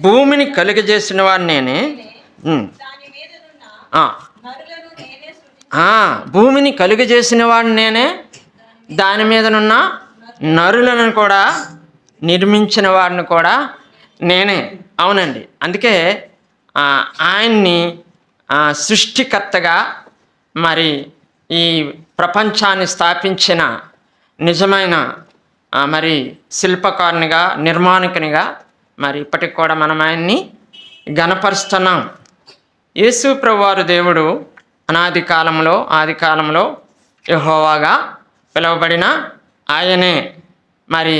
భూమిని కలుగజేసిన వాడు నేనే. భూమిని కలుగజేసిన వాడు నేనే, దాని మీదనున్న నరులను కూడా నిర్మించిన వాడిని కూడా నేనే. అవునండి, అందుకే ఆయన్ని సృష్టికర్తగా, మరి ఈ ప్రపంచాన్ని స్థాపించిన నిజమైన మరి శిల్పకారునిగా, నిర్మాణకునిగా మరి ఇప్పటికి కూడా మనం ఆయన్ని ఘనపరుస్తున్నాం. యేసు ప్రభువారు దేవుడు అనాది కాలంలో, ఆది కాలంలో యెహోవాగా పిలువబడిన ఆయనే. మరి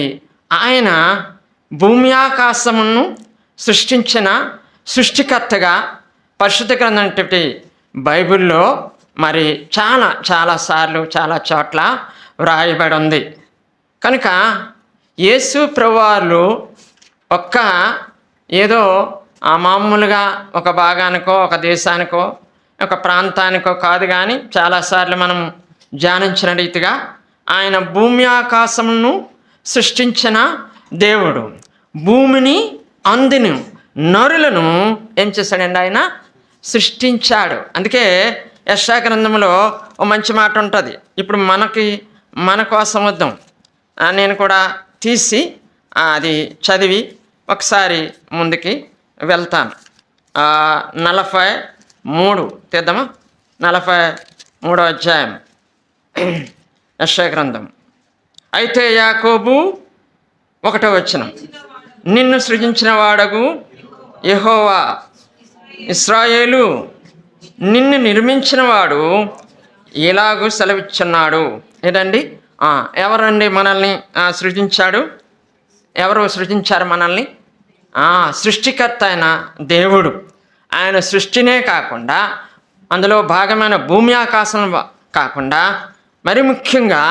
ఆయన భూమి ఆకాశమును సృష్టించిన సృష్టికర్తగా పరిశుద్ధ గ్రంథం బైబిల్లో మరి చాలా సార్లు చాలా చోట్ల వ్రాయబడి ఉంది. కనుక యేసు ప్రభువారు ఒక్క ఏదో మామూలుగా ఒక భాగానికో, ఒక దేశానికో, ఒక ప్రాంతానికో కాదు, కానీ చాలాసార్లు మనం ధ్యానించిన రీతిగా ఆయన భూమి ఆకాశమును సృష్టించిన దేవుడు. భూమిని అందును నరులను ఏం చేశాడండి? ఆయన సృష్టించాడు. అందుకే యెషయా గ్రంథంలో ఓ మంచి మాట ఉంటుంది. ఇప్పుడు మన కోసం వద్దాం, నేను కూడా తీసి అది చదివి ఒకసారి ముందుకి వెళ్తాను. 43 తీద్దామా? 43వ అధ్యాయం యెషయా గ్రంథం. అయితే యాకోబు 1వ వచనం, నిన్ను సృజించిన వాడగు యెహోవా, ఇశ్రాయేలు నిన్ను నిర్మించిన వాడు ఇలాగూ సెలవిచ్చున్నాడు. ఏంటండి? ఎవరండి మనల్ని సృజించాడు? ఎవరు సృజించారు మనల్ని? సృష్టికర్త అయిన దేవుడు. ఆయన సృష్టినే కాకుండా, అందులో భాగమైన భూమి ఆకాశం కాకుండా, మరి ముఖ్యంగా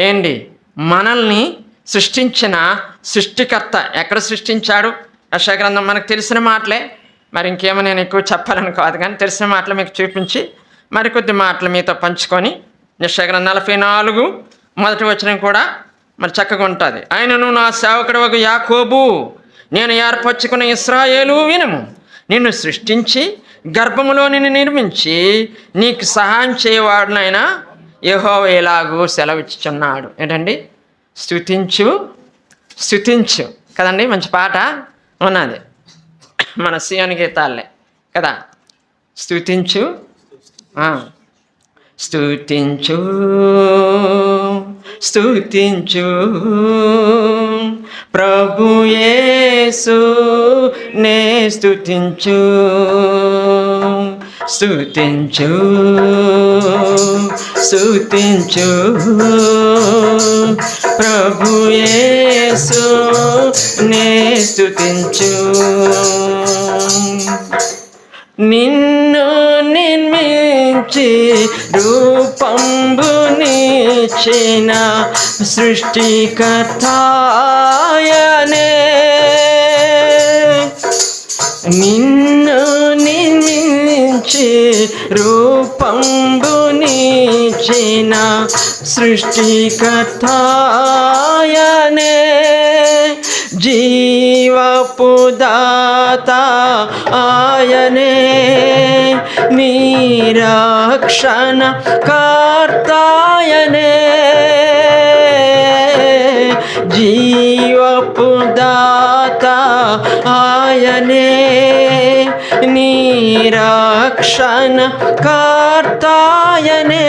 ఏంటి, మనల్ని సృష్టించిన సృష్టికర్త ఎక్కడ సృష్టించాడు? యెషయా గ్రంథం మనకు తెలిసిన మాటలే, మరి ఇంకేమో నేను ఎక్కువ చెప్పాలని కాదు, కానీ తెలిసిన మాటలు మీకు చూపించి మరికొద్ది మాటలు మీతో పంచుకొని, యెషయా గ్రంథం 44 మొదటి వచనం కూడా మరి చక్కగా ఉంటుంది. ఆయనను నా సేవకుడవగు యాకోబు, నేను ఏర్పరచుకున్న ఇశ్రాయేలు వినుము, నిన్ను సృష్టించి గర్భములో నిన్ను నిర్మించి నీకు సహాయం చేయవాడునైనా యెహోవా ఎలాగూ సెలవిచ్చుచున్నాడు. ఏంటండి? స్తుతించు కదండి, మంచి పాట ఉన్నది మన సియోని గీతాలే కదా. స్తుతించు ప్రభు యేసు నే స్తుతించు ప్రభు యేసు నే స్తుతించు. నిన్ను నిర్మించి రూపంబునిచ్చిన సృష్టికర్తాయనే, నిన్ను నిర్మించి రూపంబునిచ్చిన సృష్టికర్తాయనే, జీవపు దాత ఆయనే, నిరక్షణ కర్తాయనే, జీవపు దాత ఆయనే, నిరక్షణ కర్తాయనే,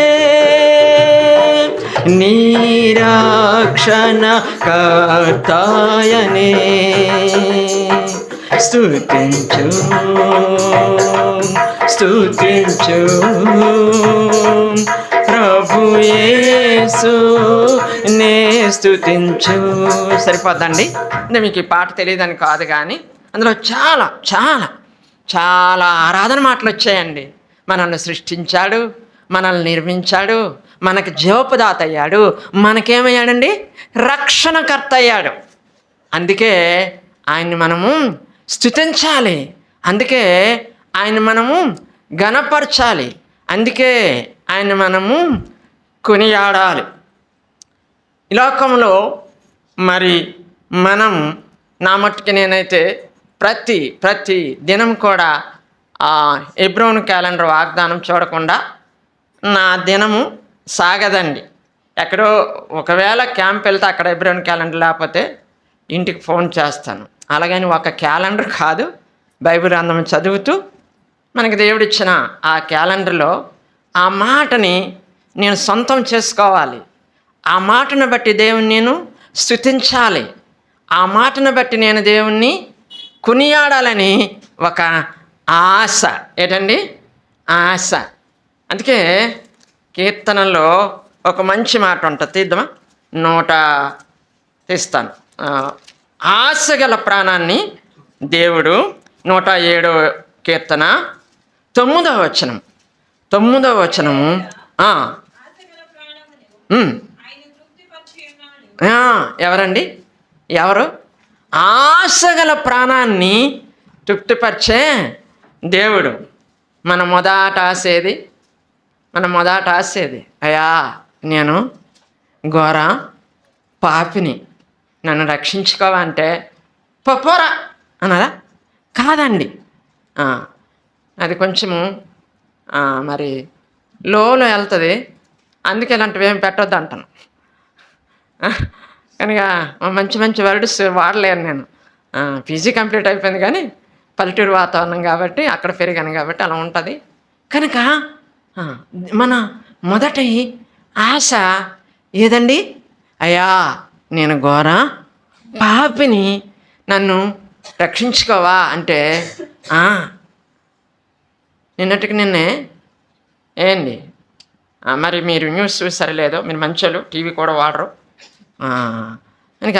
నిరక్షణ కర్తాయనే. స్తుతించు ప్రభు యేసు నే స్తుతించు. సరిపోద్దండి. అంటే మీకు ఈ పాట తెలియదని కాదు, కానీ అందులో చాలా చాలా చాలా ఆరాధన మాటలు వచ్చాయండి. మనల్ని సృష్టించాడు, మనల్ని నిర్మించాడు, మనకి జీవపదాత అయ్యాడు, మనకేమయ్యాడండి? రక్షణకర్త అయ్యాడు. అందుకే ఆయన్ని మనము స్తుతించాలి. అందుకే ఆయన మనము ఘనపరచాలి. అందుకే ఆయన మనము కొనియాడాలి. ఈ లోకంలో మరి మనం నా మట్టుకి నేనైతే ప్రతి దినం కూడా హెబ్రోను క్యాలెండర్ వాగ్దానం చూడకుండా నా దినము సాగదండి. ఎక్కడో ఒకవేళ క్యాంప్ వెళ్తే అక్కడ హెబ్రోను క్యాలెండర్ లేకపోతే ఇంటికి ఫోన్ చేస్తాను. అలాగని ఒక క్యాలెండర్ కాదు, బైబిల్ గ్రంథం చదువుతూ మనకి దేవుడిచ్చిన ఆ క్యాలెండర్లో ఆ మాటని నేను సొంతం చేసుకోవాలి. ఆ మాటను బట్టి దేవుని నేను స్తుతించాలి. ఆ మాటను బట్టి నేను దేవుణ్ణి కొనియాడాలని ఒక ఆశ. ఏంటండి? ఆశ. అందుకే కీర్తనలో ఒక మంచి మాట ఉంటుంది, తీద్దామా? తీస్తాను. ఆశ గల ప్రాణాన్ని దేవుడు 107వ కీర్తన 9వ వచనము. ఎవరండి? ఎవరు? ఆశ గల ప్రాణాన్ని తృప్తిపరిచే దేవుడు. మన మొదట ఆసేది అయ్యా నేను ఘోర పాపిని, నన్ను రక్షించుకోవంటే పోరా అన్నదా? కాదండి. అది కొంచెము మరి లోలో వెళ్తుంది. అందుకే ఇలాంటివి ఏం పెట్టొద్దు అంటాను. కనుక మంచి వర్డ్స్ వాడలేను నేను. పీజీ కంప్లీట్ అయిపోయింది కానీ పల్లెటూరు వాతావరణం కాబట్టి అక్కడ పెరిగాను కాబట్టి అలా ఉంటుంది. కనుక మన మొదటి ఆశ ఏదండి? అయ్యా నేను ఘోర పాపిని, నన్ను రక్షించుకోవా అంటే నిన్నే ఏంటి మరి మీరు న్యూస్ సరిలేదో, మీరు మంచోళ్ళు, టీవీ కూడా వాడరు. కనుక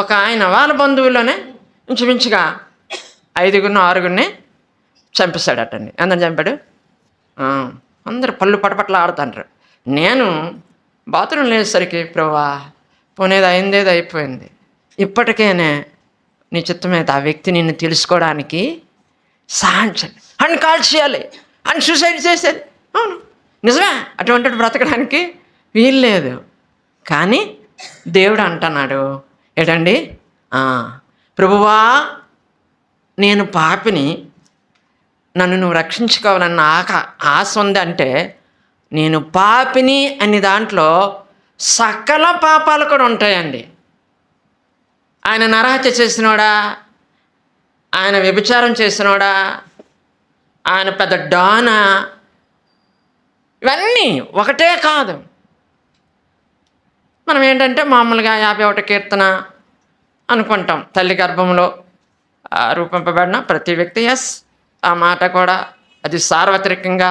ఒక ఆయన వాళ్ళ బంధువుల్లోనే ఇంచుమించుగా 5-6 చంపేశాడటండి. అందరు చంపాడు. అందరు పళ్ళు పటపట్ల ఆడుతుంటారు. నేను బాత్రూమ్ లేసరికి ప్రభువా పోనేది అయిందేది అయిపోయింది, ఇప్పటికేనే నీ చిత్తమైతే ఆ వ్యక్తి నిన్ను తెలుసుకోవడానికి సాధించండి అని కాల్ చేయాలి అని సూసైడ్ చేసేది. అవును నిజమే, అటువంటి బ్రతకడానికి వీల్లేదు. కానీ దేవుడు అంటున్నాడు ఏంటండి? ప్రభువా నేను పాపిని, నన్ను నువ్వు రక్షించుకోవాలన్న ఆశ ఉంది అంటే నేను పాపిని అనే దాంట్లో సకల పాపాలు కూడా ఉంటాయండి. ఆయన నరహత్య చేసినోడా, ఆయన వ్యభిచారం చేసినోడా, ఆయన పెద్ద డానా, ఇవన్నీ ఒకటే కాదు. మనం ఏంటంటే మామూలుగా 51 కీర్తన అనుకుంటాం. తల్లి గర్భంలో రూపింపబడిన ప్రతి వ్యక్తి, ఆ మాట కూడా అది సార్వత్రికంగా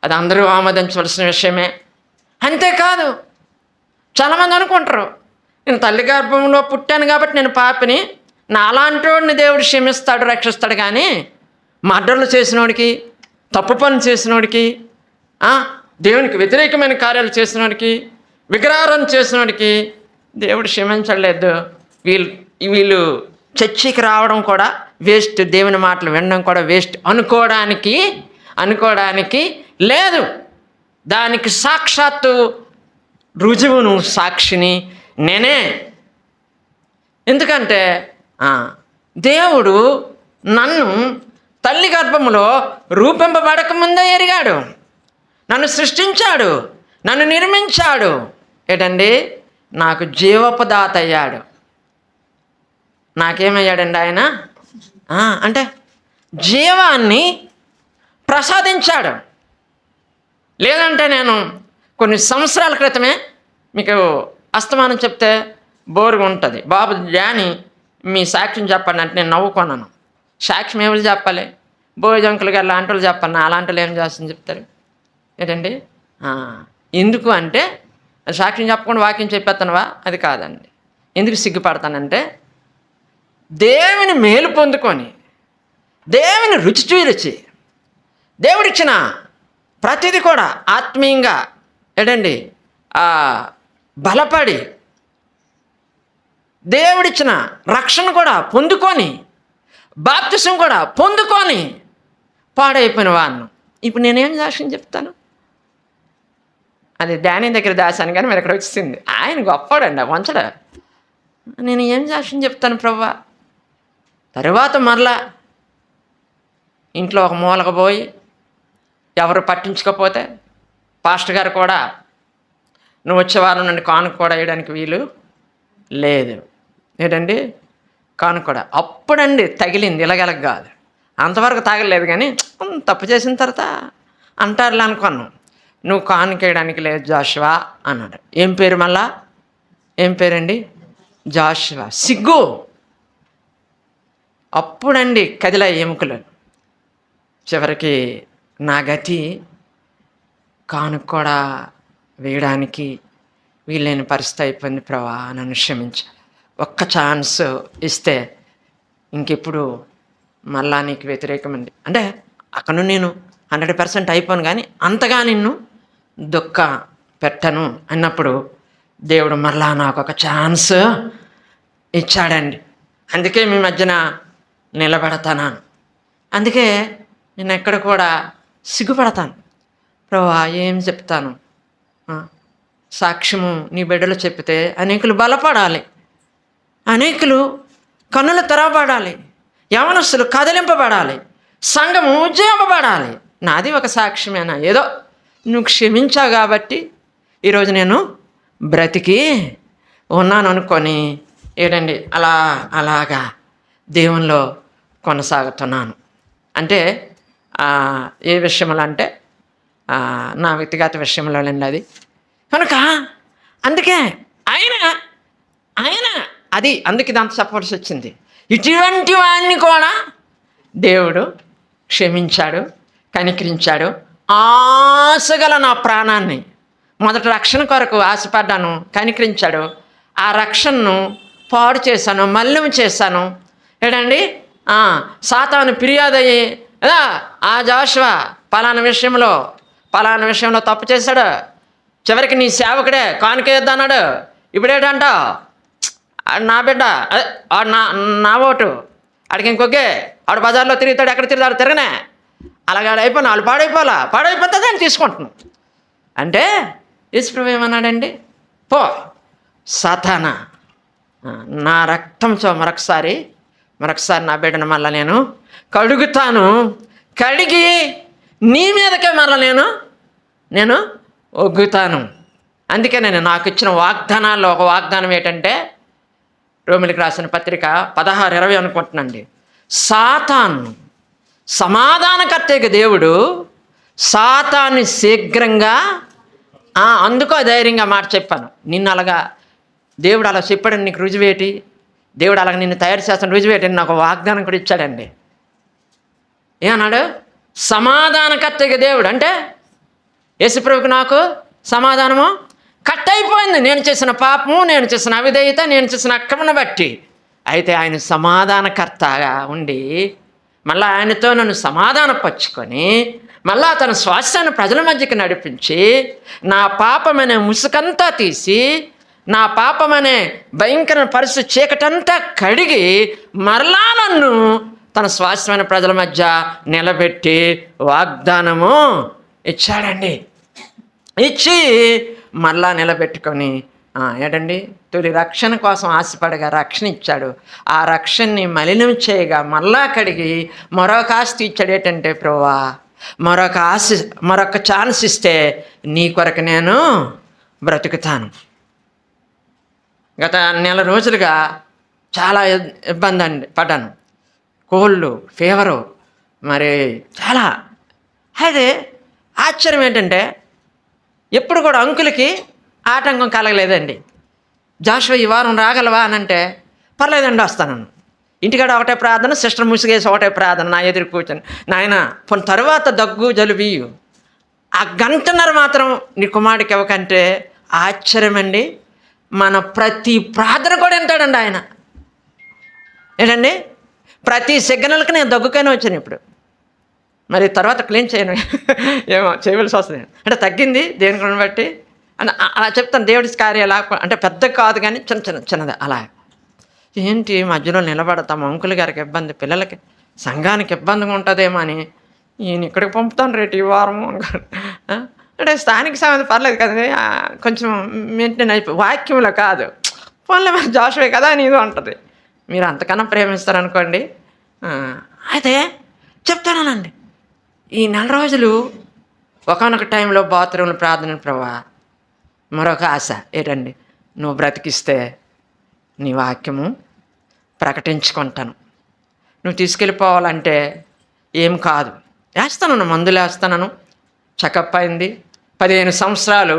అది అందరూ ఆమోదించవలసిన విషయమే. అంతేకాదు చాలామంది అనుకుంటారు నేను తల్లి గర్భంలో పుట్టాను కాబట్టి నేను పాపిని, నాలాంటి వాడిని దేవుడు క్షమిస్తాడు, రక్షిస్తాడు. కానీ మర్డర్లు చేసినోడికి, తప్పు పనులు చేసినోడికి, దేవునికి వ్యతిరేకమైన కార్యాలు చేసినోడికి, విగ్రహారాధన చేసినోడికి దేవుడు క్షమించలేదు. వీళ్ళు చర్చికి రావడం కూడా వేస్ట్, దేవుని మాటలు వినడం కూడా వేస్ట్ అనుకోవడానికి లేదు. దానికి సాక్షాత్తు రుజువును, సాక్షిని నేనే. ఎందుకంటే దేవుడు నన్ను తల్లి గర్భంలో రూపింపబడకముందే ఎరిగాడు, నన్ను సృష్టించాడు, నన్ను నిర్మించాడు. ఏంటండి? నాకు జీవోపదాత అయ్యాడు. నాకేమయ్యాడండి ఆయన? అంటే జీవాన్ని ప్రసాదించాడు. లేదంటే నేను కొన్ని సంవత్సరాల క్రితమే మీకు అస్తమానం చెప్తే బోరుగా ఉంటుంది. బాబు జ్ఞాని మీ సాక్ష్యం చెప్పండి అంటే నేను నవ్వుకున్నాను. సాక్ష్యం ఏమి చెప్పాలి? భోజంకులు గారు లాంటి వాళ్ళు చెప్పాలి, అలాంటి వాళ్ళు ఏం చేస్తుందని చెప్తారు ఏంటండి? ఎందుకు అంటే సాక్ష్యం చెప్పకుండా వాక్యం చెప్పేస్తానువా? అది కాదండి. ఎందుకు సిగ్గుపడతానంటే దేవుని మేలు పొందుకొని, దేవుని రుచి చూచి, దేవుడిచ్చిన ప్రతిదీ కూడా ఆత్మీయంగా ఏంటండి బలపడి, దేవుడిచ్చిన రక్షణ కూడా పొందుకొని, బాప్తిసం కూడా పొందుకొని, పాడైపోయిన వాడిను. ఇప్పుడు నేనేం సాక్ష్యం చెప్తాను? అది డానీ దగ్గర దాశాను కానీ మరి ఇక్కడ వచ్చింది. ఆయన గొప్పవాడండి, వంచడా. నేను ఏం సాక్ష్యం చెప్తాను ప్రభువా? తరువాత మరలా ఇంట్లో ఒక మూలకు పోయి ఎవరు పట్టించుకోకపోతే పాస్టర్ గారు కూడా నువ్వు వచ్చేవారు నన్ను కానుక కూడా వేయడానికి వీలు లేదు. ఏంటండి కానుక కూడా అప్పుడండి తగిలింది, ఇలాగెలగ కాదు. అంతవరకు తాగలేదు కానీ తప్పు చేసిన తర్వాత అంటారులే అనుకున్నాను. నువ్వు కానుక వేయడానికి లేదు జాషువా అన్నాడు. ఏం పేరు మళ్ళా? ఏం పేరండి? జాషువా. సిగ్గు. అప్పుడండి కదిలా ఎముకలు. చివరికి నా గతి కానుక కూడా వేయడానికి వీలైన పరిస్థితి అయిపోయింది. ప్రభా నన్ను క్షమించు, ఒక్క ఛాన్స్ ఇస్తే ఇంకెప్పుడు మళ్ళా నీకు వ్యతిరేకమండి. అంటే అక్కడ నేను 100% అయిపోను కానీ అంతగా నిన్ను దుఃఖ పెట్టను అన్నప్పుడు దేవుడు మళ్ళా నాకు ఒక ఛాన్స్ ఇచ్చాడండి. అందుకే మీ మధ్యన నిలబడతాను. అందుకే నేను ఎక్కడ కూడా సిగ్గుపడతాను. ప్రభా ఏం చెప్తాను? సాక్ష్యము నీ బిడ్డలు చెప్తే అనేకులు బలపడాలి, అనేకులు కన్నులు తెరవబడాలి, యవనస్తులు కదిలింపబడాలి, సంఘము ఉజ్జయింపబడాలి. నాది ఒక సాక్ష్యమేనా? ఏదో నువ్వు క్షమించావు కాబట్టి ఈరోజు నేను బ్రతికి ఉన్నాను అనుకొని ఏంటండి అలాగా దేవునిలో కొనసాగుతున్నాను. అంటే ఏ విషయంలో అంటే నా వ్యక్తిగత విషయంలోనండి అది. కనుక అందుకే ఆయన అందుకే దాంతో చెప్పవలసి వచ్చింది. ఇటువంటి వాడిని కూడా దేవుడు క్షమించాడు, కనికరించాడు. ఆశగల నా ప్రాణాన్ని మొదట రక్షణ కొరకు ఆశపడ్డాను, కనికరించాడు. ఆ రక్షణను పాడు చేశాను, మలినం చేశాను. ఏంటండి సాతాను ఫిర్యాదు అయ్యి ఆ జాషువా పలానా విషయంలో తప్పు చేశాడు, చివరికి నీ సేవకుడే కానుకేద్దన్నాడు, ఇప్పుడేటంట నా బిడ్డ నా ఓటు ఆడికి ఇంకొకే ఆడు బజార్లో తిరుగుతాడు, ఎక్కడ తిరుగుతాడు తిరగనే అలాగే అయిపోయినా వాళ్ళు పాడైపోతే దాన్ని తీసుకుంటున్నాం. అంటే యేసుప్రభు ఏమన్నాడండి? పో సాతానా, నా రక్తంతో మరొకసారి నా బిడ్డను మళ్ళీ నేను కడుగుతాను, కడిగి నీ మీదకే మళ్ళీ నేను ఒగ్గుతాను. అందుకే నాకు ఇచ్చిన వాగ్దానాల్లో ఒక వాగ్దానం ఏంటంటే రోమిలికి రాసిన పత్రిక 16:20 అనుకుంటున్నాండి. సాతాను సమాధానకర్తయ్య దేవుడు సాతాన్ని శీఘ్రంగా అందుకో ధైర్యంగా మాట చెప్పాను. నిన్ను అలాగా దేవుడు అలా చెప్పాడని నీకు రుజువేటి, దేవుడు అలాగ నిన్ను తయారు చేస్తాను రుజువేటి అని నాకు వాగ్దానం కూడా ఇచ్చాడండి. ఏమన్నాడు? సమాధానకర్తయ్య దేవుడు అంటే యేసుప్రభుకు నాకు సమాధానము కట్ అయిపోయింది. నేను చేసిన పాపము, నేను చేసిన అవిధేయత, నేను చేసిన అక్రమను బట్టి. అయితే ఆయన సమాధానకర్తగా ఉండి మళ్ళీ ఆయనతో నన్ను సమాధానపరుచుకొని మళ్ళా తన స్వాస్థ్యాన్ని ప్రజల మధ్యకి నడిపించి నా పాపమనే ముసుకంతా తీసి నా పాపమనే భయంకర పరిస్థితి చీకటంతా కడిగి మరలా నన్ను తన స్వాస్థ్యమైన ప్రజల మధ్య నిలబెట్టి వాగ్దానము ఇచ్చాడండి. ఇచ్చి మళ్ళా నిలబెట్టుకొని ఏంటండి తొలి రక్షణ కోసం ఆశపడగా రక్షణ ఇచ్చాడు. ఆ రక్షణని మలినం చేయగా మళ్ళా కడిగి మరొక ఆస్తి ఇచ్చాడు. ఏంటంటే ప్రభువా మరొక ఛాన్స్ ఇస్తే నీ కొరకు నేను బ్రతుకుతాను. గత నెల రోజులుగా చాలా ఇబ్బంది పడ్డాను. కోల్డ్, ఫీవరు, మరి చాలా. అయితే ఆశ్చర్యం ఏంటంటే ఎప్పుడు కూడా అంకులకి ఆటంకం కలగలేదండి. జాషువా ఈ వారం రాగలవా అని అంటే పర్లేదండి వస్తానన్ను. ఇంటికాడ ఒకటే ప్రార్థన, సిస్టర్ ముసిగేసి ఒకటే ప్రార్థన నా ఎదురు కూర్చొని, నాయన పోనీ తర్వాత దగ్గు జలుబు ఆ గంటన్నర మాత్రం నీ కుమారుడికి ఇవ్వకంటే ఆశ్చర్యం అండి. మన ప్రతి ప్రార్థన కూడా వింటాడండి ఆయన. ఏంటండి ప్రతి సిగ్నల్కి నేను దగ్గుకైనా వచ్చాను. ఇప్పుడు మరి తర్వాత క్లీన్ చేయను ఏమో చేయవలసి వస్తుంది. అంటే తగ్గింది దేని బట్టి అని అలా చెప్తాను. దేవుడి కార్యాలు అంటే పెద్ద కాదు కానీ చిన్నది అలా. ఏంటి మధ్యలో నిలబడతాం, అంకుల్ గారికి ఇబ్బంది, పిల్లలకి సంఘానికి ఇబ్బందిగా ఉంటుందేమో అని ఈయన ఇక్కడికి పంపుతాను రేటు ఈ వారం ఆ? అంటే స్థానిక సంగతి పర్లేదు కదండి, కొంచెం మెయింటైన్ అయిపోయి వాక్యంలో కాదు, ఫోన్లో జాషువే కదా అని ఇది ఉంటుంది. మీరు అంతకన్నా ప్రేమిస్తారనుకోండి. ఆ, అయితే చెప్తానండి, ఈ 4 రోజులు ఒకానొక టైంలో బాత్రూంలో ప్రార్థన, ప్రభా మరొక ఆశ ఏంటండి, నువ్వు బ్రతికిస్తే నీ వాక్యము ప్రకటించుకుంటాను. నువ్వు తీసుకెళ్ళిపోవాలంటే ఏం కాదు, వేస్తాను, మందులు వేస్తాను. చెకప్ అయింది. 15 సంవత్సరాలు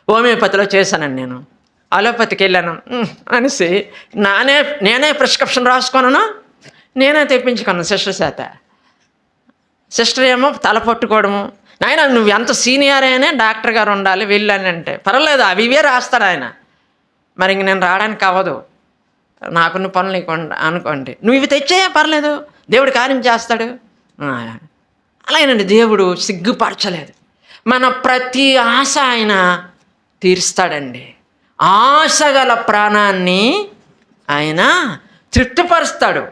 హోమియోపతిలో చేశానండి నేను. అలోపతికి వెళ్ళాను అనేసి నేనే ప్రిస్క్రిప్షన్ రాసుకున్నాను, నేనే తెప్పించుకున్నాను సిస్టర్ చేత. సిస్టర్ ఏమో తల పట్టుకోవడము, నాయన నువ్వు ఎంత సీనియర్ అయినా డాక్టర్ గారు ఉండాలి వెళ్ళానంటే, పర్వాలేదు అవి ఇవే రాస్తాడు ఆయన. మరి ఇంక నేను రావడానికి అవ్వదు, నాకున్న పనులు అనుకోండి, నువ్వు ఇవి తెచ్చే పర్లేదు, దేవుడు కార్యం చేస్తాడు. అలాగేనండి, దేవుడు సిగ్గుపరచలేదు. మన ప్రతి ఆశ ఆయన తీరుస్తాడండి. ఆశ గల ప్రాణాన్ని ఆయన తృప్తిపరుస్తాడు.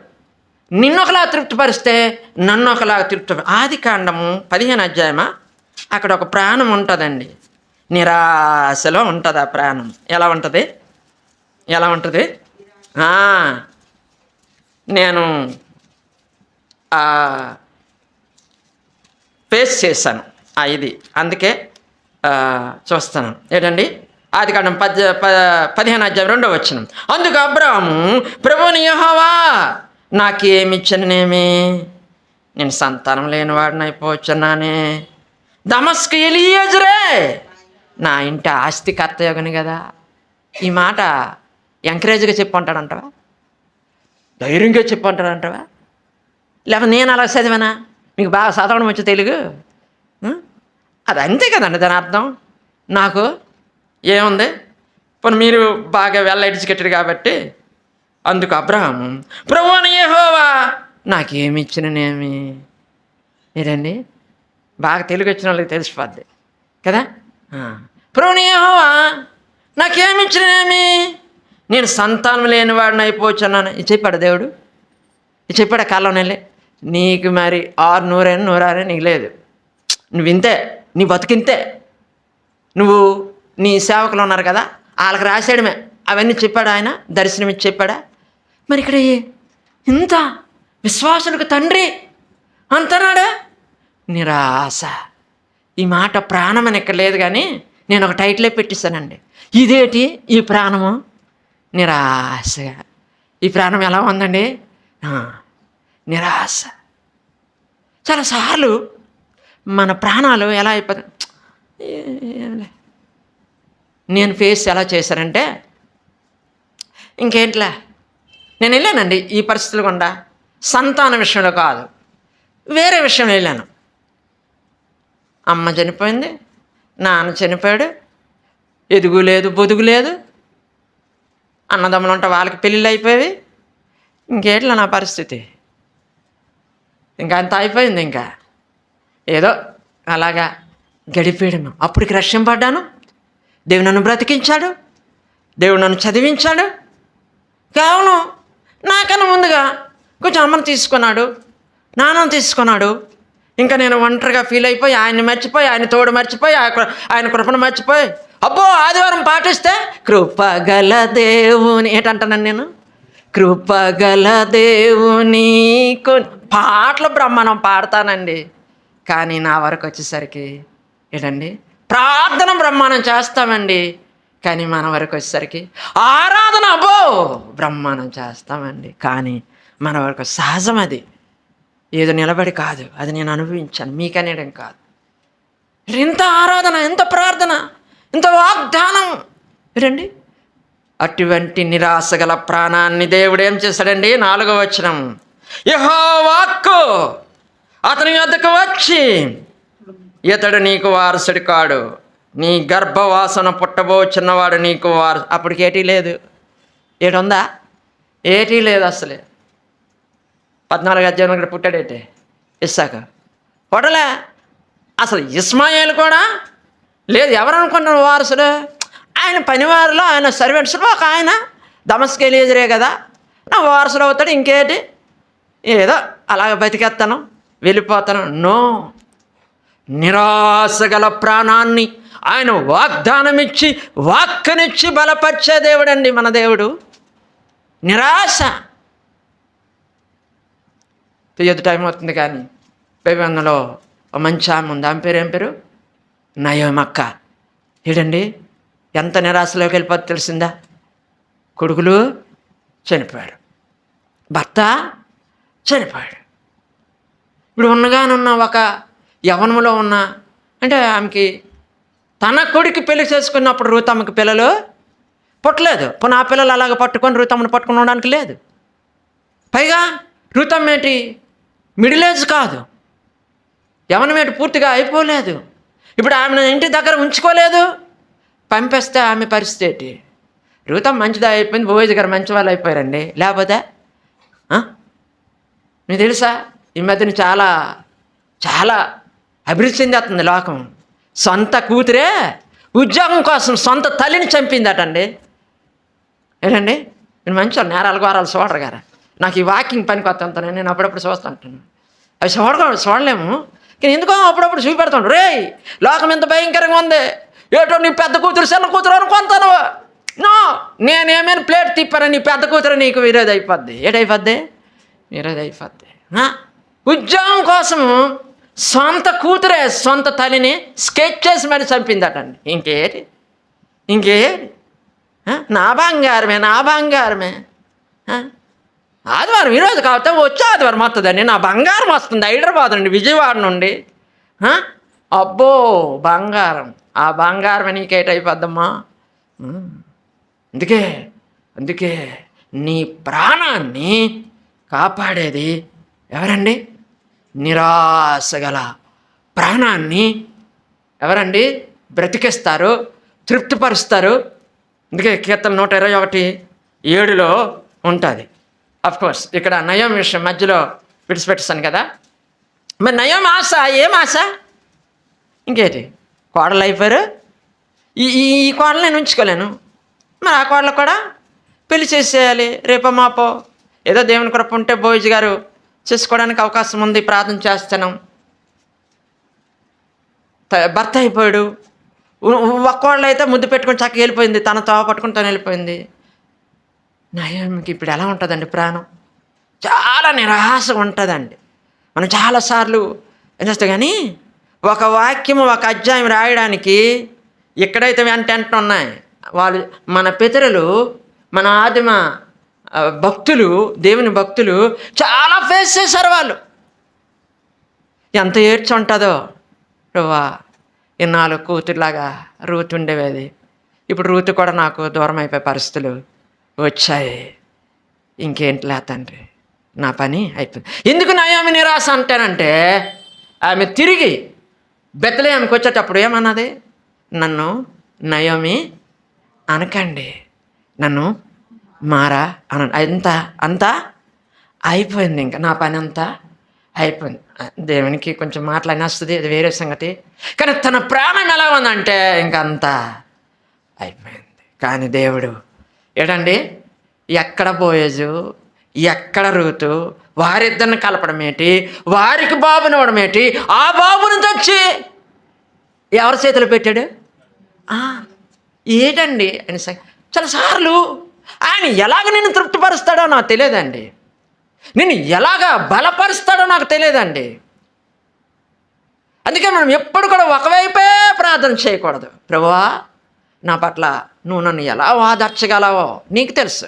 నిన్నొకలా తృప్తిపరిస్తే నన్ను ఒకలా ఆదికాండము 15 అధ్యాయమా, అక్కడ ఒక ప్రాణం ఉంటుందండి, నిరాశలో ఉంటుంది. ఆ ప్రాణం ఎలా ఉంటుంది? నేను ఫేస్ చేశాను ఇది, అందుకే చూస్తాను. ఏంటండి, ఆదికాండం 15 అధ్యాయం 2వ వచనం. అందుకు అబ్రాహాము, ప్రభువుని యెహోవా నాకేమిచ్చనేమి, నేను సంతానం లేనివాడిని అయిపోవచ్చున్నానే. దమస్కు ఎలియేజరే నా ఇంటి ఆస్తి కర్తయోగని కదా. ఈ మాట ఎంకరేజ్గా చెప్పుంటాడంటవా, ధైర్యంగా చెప్పుంటాడంటవా, లేకపోతే నేను అలా చదివానా, మీకు బాగా చదవడం వచ్చి తెలుగు, అది అంతే కదండి దాని అర్థం. నాకు ఏముంది, పోనీ మీరు బాగా వెల్ ఎడ్యుకేటెడ్ కాబట్టి. అందుకు అబ్రహాము, ప్రభువుని యెహోవా నాకేమిచ్చిననేమి. ఏంటండి, బాగా తెలుగు వచ్చిన వాళ్ళకి తెలిసిపోద్ది కదా. ప్రభువుని యెహోవా నాకేమిచ్చిననేమి, నేను సంతానం లేని వాడిని అయిపోవచ్చున్నాను. ఇది చెప్పాడు దేవుడు, ఇది చెప్పాడు కాలంలో వెళ్ళి. నీకు మరి 600 100 నీకు లేదు, నువ్వు ఇంతే, నీ బతుకింతే. నువ్వు నీ సేవకులు ఉన్నారు కదా, వాళ్ళకి రాసేయడమే. అవన్నీ చెప్పాడు ఆయన, దర్శనం ఇచ్చి చెప్పాడా. మరి ఇక్కడ ఇంత విశ్వాసులకు తండ్రి అంతనాడా. నిరాశ, ఈ మాట ప్రాణం అని ఇక్కడ లేదు, కానీ నేను ఒక టైటిలే పెట్టిస్తానండి. ఇదేటి ఈ ప్రాణము? నిరాశగా. ఈ ప్రాణం ఎలా ఉందండి? నిరాశ. చాలాసార్లు మన ప్రాణాలు ఎలా అయిపోతాయి. నేను ఫేస్ ఎలా చేశానంటే, ఇంకేంట్లే, నేను వెళ్ళానండి ఈ పరిస్థితులు గుండా. సంతాన విషయంలో కాదు, వేరే విషయంలో వెళ్ళాను. అమ్మ చనిపోయింది, నాన్న చనిపోయాడు, ఎదుగు లేదు బొదుగు లేదు, అన్నదమ్ములు ఉంటే వాళ్ళకి పెళ్ళిళ్ళు అయిపోయేవి. ఇంకేట్లా నా పరిస్థితి, ఇంకా అంత అయిపోయింది. ఇంకా ఏదో అలాగా గడిపేయడం. అప్పటికి రక్షింపడ్డాను, దేవుడు నన్ను బ్రతికించాడు, దేవుడు నన్ను చదివించాడు. కేవలం నాకన్నా ముందుగా కొంచెం అమ్మను తీసుకున్నాడు, నాన్నను తీసుకున్నాడు. ఇంకా నేను ఒంటరిగా ఫీల్ అయిపోయి, ఆయన్ని మర్చిపోయి, ఆయన తోడు మర్చిపోయి, ఆయన కృపను మర్చిపోయి, అబ్బో ఆదివారం పాటిస్తే కృపగల దేవుని ఏంటంటానండి నేను, కృపగల దేవుని పాటలు బ్రహ్మాండం పాడతానండి. కానీ నా వరకు వచ్చేసరికి ఏంటండి, ప్రార్థన బ్రహ్మాండం చేస్తామండి, కానీ మన వరకు వచ్చేసరికి ఆరాధన అబ్బో బ్రహ్మాండం చేస్తామండి, కానీ మన వరకు సహజం. అది ఏదో నిలబడి కాదు, అది నేను అనుభవించాను, మీకనేయడం కాదు. ఎంత ఆరాధన, ఎంత ప్రార్థన, ఎంత వాగ్దానం. రండి, అటువంటి నిరాశ గల ప్రాణాన్ని దేవుడు ఏం చేశాడండి? 4వ వచనం. యెహోవా వాక్కు అతని వద్దకు వచ్చి, ఇతడు నీకు వారసుడు కాడు, నీ గర్భవాసన పుట్టబో చిన్నవాడు నీకు అప్పటికి ఏటీ లేదు. ఏడుందా? ఏటీ లేదు అసలే. 14 అధ్యాయం ఇక్కడ పుట్టాడేటే ఇస్సాకు, పుట్టలే అసలు. ఇస్మాయేలు కూడా లేదు. ఎవరు అనుకున్నాను వారసుడు? ఆయన పనివారిలో, ఆయన సర్వెంట్స్లో ఒక ఆయన దమస్కు ఎలియేజరే కదా, నా వారసుడు అవుతాడు. ఇంకేంటి, ఏదో అలాగ బతికేస్తాను, వెళ్ళిపోతాను. నో, నిరాశ గల ప్రాణాన్ని ఆయన వాగ్దానం ఇచ్చి వాక్కునిచ్చి బలపరిచే దేవుడండి మన దేవుడు. నిరాశ తీయదు, టైం అవుతుంది. కానీ బైబిల్లో ఒక మంచి ఆమె ఉంది. ఆమె పేరు ఏం పేరు? నయోమక్క. ఏడండి ఎంత నిరాశలోకి వెళ్ళిపోతే తెలిసిందా? కొడుకులు చనిపోయారు, భర్త చనిపోయాడు. ఇప్పుడు ఉన్నగానున్న ఒక యవ్వనంలో ఉన్న అంటే ఆమెకి తన కొడుకు పెళ్లి చేసుకున్నప్పుడు రూతమ్మకి పిల్లలు పుట్టలేదు. పునః ఆ పిల్లలు అలాగ పట్టుకొని రూతమ్మను పట్టుకుని ఉండడానికి లేదు. పైగా రూతమ్మ ఏంటి మిడిల్ ఏజ్ కాదు, యవ్వనం ఏంటి పూర్తిగా అయిపోలేదు. ఇప్పుడు ఆమెను ఇంటి దగ్గర ఉంచుకోలేదు, పంపేస్తే ఆమె పరిస్థితి ఏంటి? రూతమ్మ మంచిదా అయిపోయింది, బోయేజ్ గారు మంచి వాళ్ళు అయిపోయారండి. లేకపోతే మీకు తెలుసా ఈ మధ్యన చాలా చాలా అభివృద్ధి చెందేస్తుంది లోకం. సొంత కూతురే ఉద్యోగం కోసం సొంత తల్లిని చంపిందటండి. ఏంటండి నేను మంచి నేరాలు ఘోరాలు చూడరు గారా. నాకు ఈ వాకింగ్ పనికి వస్తుంటాను, నేను అప్పుడప్పుడు చూస్తుంటాను. అవి చూడలేము, కానీ ఎందుకో అప్పుడప్పుడు చూపెడతాడు. రే లోకం ఎంత భయంకరంగా ఉంది, ఏటో నీ పెద్ద కూతురు చిన్న కూతురు అనుకుంటాను. నో, నేనేమైనా ప్లేట్ తిప్పాను, నీ పెద్ద కూతురు నీకు విరోధి అయిపోద్ది. ఏటైపోద్ది? విరోధి అయిపోద్ది. ఉద్యోగం కోసం సొంత కూతురే సొంత తల్లిని స్కెచ్ చేసి మరి చంపిందటండి. ఇంకేది నా బంగారమే ఆదివారం ఈరోజు కాబట్టి వచ్చే ఆదివారం వస్తుందండి, నా బంగారం వస్తుంది హైదరాబాద్ నుండి, విజయవాడ నుండి. అబ్బో బంగారం, ఆ బంగారం నీకేటైపోద్దమ్మా. అందుకే నీ ప్రాణాన్ని కాపాడేది ఎవరండి? నిరాశ గల ప్రాణాన్ని ఎవరండి బ్రతికిస్తారు, తృప్తిపరుస్తారు. అందుకే కీర్తన 121:7 ఉంటుంది. అఫ్కోర్స్ ఇక్కడ నయం విషయం మధ్యలో విడిచిపెట్టేస్తాను కదా. మరి నయం ఆశ ఏం ఆశ? ఇంకేంటి, కోడలు అయిపోయారు, ఈ కోడలు నేను ఉంచుకోలేను, మరి ఆ కోడలు కూడా పెళ్లి చేసేయాలి రేపో మాపో. ఏదో దేవుని కృప ఉంటే బోయిజ్ గారు చేసుకోవడానికి అవకాశం ఉంది, ప్రార్థన చేస్తున్నాం. భర్త అయిపోయాడు, ఒక్కోళ్ళు అయితే ముద్దు పెట్టుకొని చక్కగా వెళ్ళిపోయింది, తన తోవ పట్టుకుని తను వెళ్ళిపోయింది. నయమికి ఇప్పుడు ఎలా ఉంటుందండి? ప్రాణం చాలా నిరాశ ఉంటుందండి. మనం చాలాసార్లు ఏం చేస్తాం, కానీ ఒక వాక్యము ఒక అధ్యాయం రాయడానికి ఎక్కడైతే వెంట ఉన్నాయి వాళ్ళు మన పితరులు, మన ఆదిమ భక్తులు, దేవుని భక్తులు చాలా ఫేస్ చేశారు. వాళ్ళు ఎంత ఏడ్చి ఉంటుందో. ప్రభువా ఇన్నాళ్ళు కూతురులాగా రూతు ఉండేది, ఇప్పుడు రూతు కూడా నాకు దూరం అయిపోయే పరిస్థితులు వచ్చాయి. ఇంకేంటిలే తండ్రి, నా పని అయిపోయింది. ఎందుకు నయోమి నిరాశ అంటానంటే, ఆమె తిరిగి బెత్లెహేముకి వచ్చేటప్పుడు ఏమన్నది? నన్ను నయోమి అనకండి, నన్ను మారా అన. అంతా అయిపోయింది, ఇంకా నా పని అంతా అయిపోయింది. దేవునికి కొంచెం మాట్లాడినేస్తుంది, అది వేరే సంగతి. కానీ తన ప్రాణం ఎలా ఉందంటే ఇంకంతా అయిపోయింది. కానీ దేవుడు ఏడండి, ఎక్కడ బోయేజు ఎక్కడ రూతు, వారిద్దరిని కలపడం ఏంటి, వారికి బాబునివ్వడం ఏంటి, ఆ బాబుని తెచ్చి ఎవరి చేతిలో పెట్టాడు? ఏంటండి అని చాలాసార్లు ఆయన ఎలాగ నిన్ను తృప్తిపరుస్తాడో నాకు తెలియదండి, నిన్ను ఎలాగ బలపరుస్తాడో నాకు తెలియదండి. అందుకే మనం ఎప్పుడు కూడా ఒకవైపే ప్రార్థన చేయకూడదు. ప్రభువా నా పట్ల నువ్వు నన్ను ఎలా ఓదార్చగలవో నీకు తెలుసు,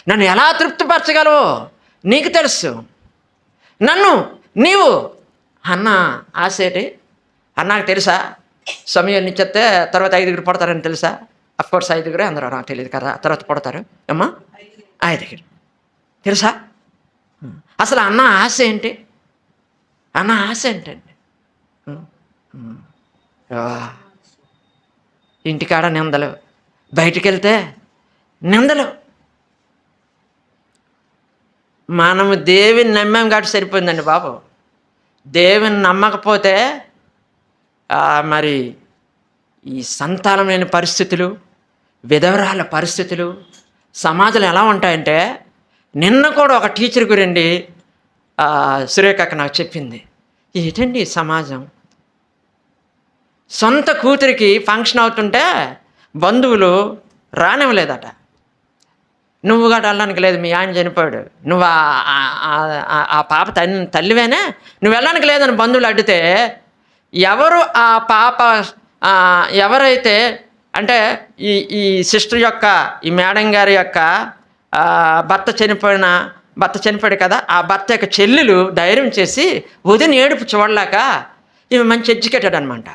నన్ను ఎలా తృప్తిపరచగలవో నీకు తెలుసు. నన్ను నీవు అన్న ఆశేటి అన్నాకు తెలుసా? సమయం నిచ్చేస్తే తర్వాత 5 పుడతారని తెలుసా? అఫ్కోర్స్ 5 అందరూ నాకు తెలియదు కదా, తర్వాత పుడతారు అమ్మా 5 తెలుసా? అసలు అన్న ఆశ ఏంటి? అన్న ఆశ ఏంటండి? ఇంటికాడ నిందలు, బయటికి వెళ్తే నిందలు. మనము దేవుని నమ్మాం కాబట్టి సరిపోయిందండి బాబు. దేవుని నమ్మకపోతే మరి ఈ సంతానం లేని పరిస్థితులు, విధవరాల పరిస్థితులు సమాజంలో ఎలా ఉంటాయంటే, నిన్న కూడా ఒక టీచర్ గురండి సురేఖ నాకు చెప్పింది. ఏంటండి ఈ సమాజం? సొంత కూతురికి ఫంక్షన్ అవుతుంటే బంధువులు రానివ్వలేదట. నువ్వు కూడా వెళ్ళడానికి లేదు, మీ ఆయన చనిపోయాడు, నువ్వు ఆ పాప తల్లివేనే, నువ్వు వెళ్ళడానికి లేదని బంధువులు అడిగితే ఎవరు ఆ పాప ఎవరైతే అంటే ఈ ఈ సిస్టర్ యొక్క, ఈ మేడం గారి యొక్క భర్త చనిపోయాడు కదా, ఆ భర్త యొక్క చెల్లెలు ధైర్యం చేసి వదిన ఏడుపు చూడలేక, ఈమె మంచి ఎడ్యుకేటెడ్ అనమాట.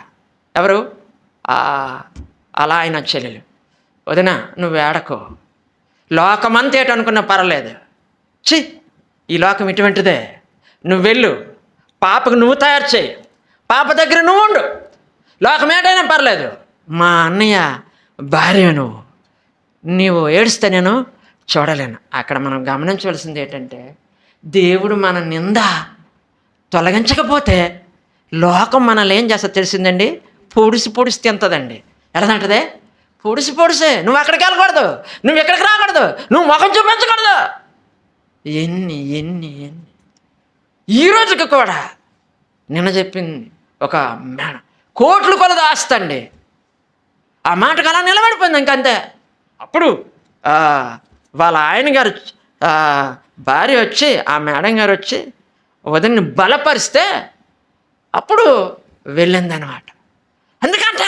ఎవరు? అలా ఆయన చెల్లెలు, వదిన నువ్వు ఏడకో, లోకమంతా ఏటనుకున్నా పర్లేదు, ఈ లోకం ఇటువంటిదే, నువ్వు వెళ్ళు, పాపకు నువ్వు తయారు చేయి, పాప దగ్గర నువ్వు ఉండు, లోకం ఏటైనా పర్లేదు, మా అన్నయ్య భార్య నీవు ఏడుస్తే నేను చూడలేను. అక్కడ మనం గమనించవలసింది ఏంటంటే, దేవుడు మన నింద తొలగించకపోతే లోకం మనల్ని ఏం చేస్తా తెలిసిందండి? పొడిసి తింటుందండి. ఎలాదంటదే? పొడిసే, నువ్వు అక్కడికి వెళ్ళకూడదు, నువ్వు ఎక్కడికి రాకూడదు, నువ్వు ముఖం చూపించకూడదు, ఎన్ని ఈ రోజుకి కూడా నిన్న చెప్పింది ఒక మేడం, కోట్లు కొలది ఆస్తండి, ఆ మాటకు అలా నిలబడిపోయింది ఇంకంతే. అప్పుడు వాళ్ళ ఆయన గారు భార్య వచ్చి, ఆ మేడం గారు వచ్చి వదిన్ని బలపరిస్తే అప్పుడు వెళ్ళిందనమాట. ఎందుకంటే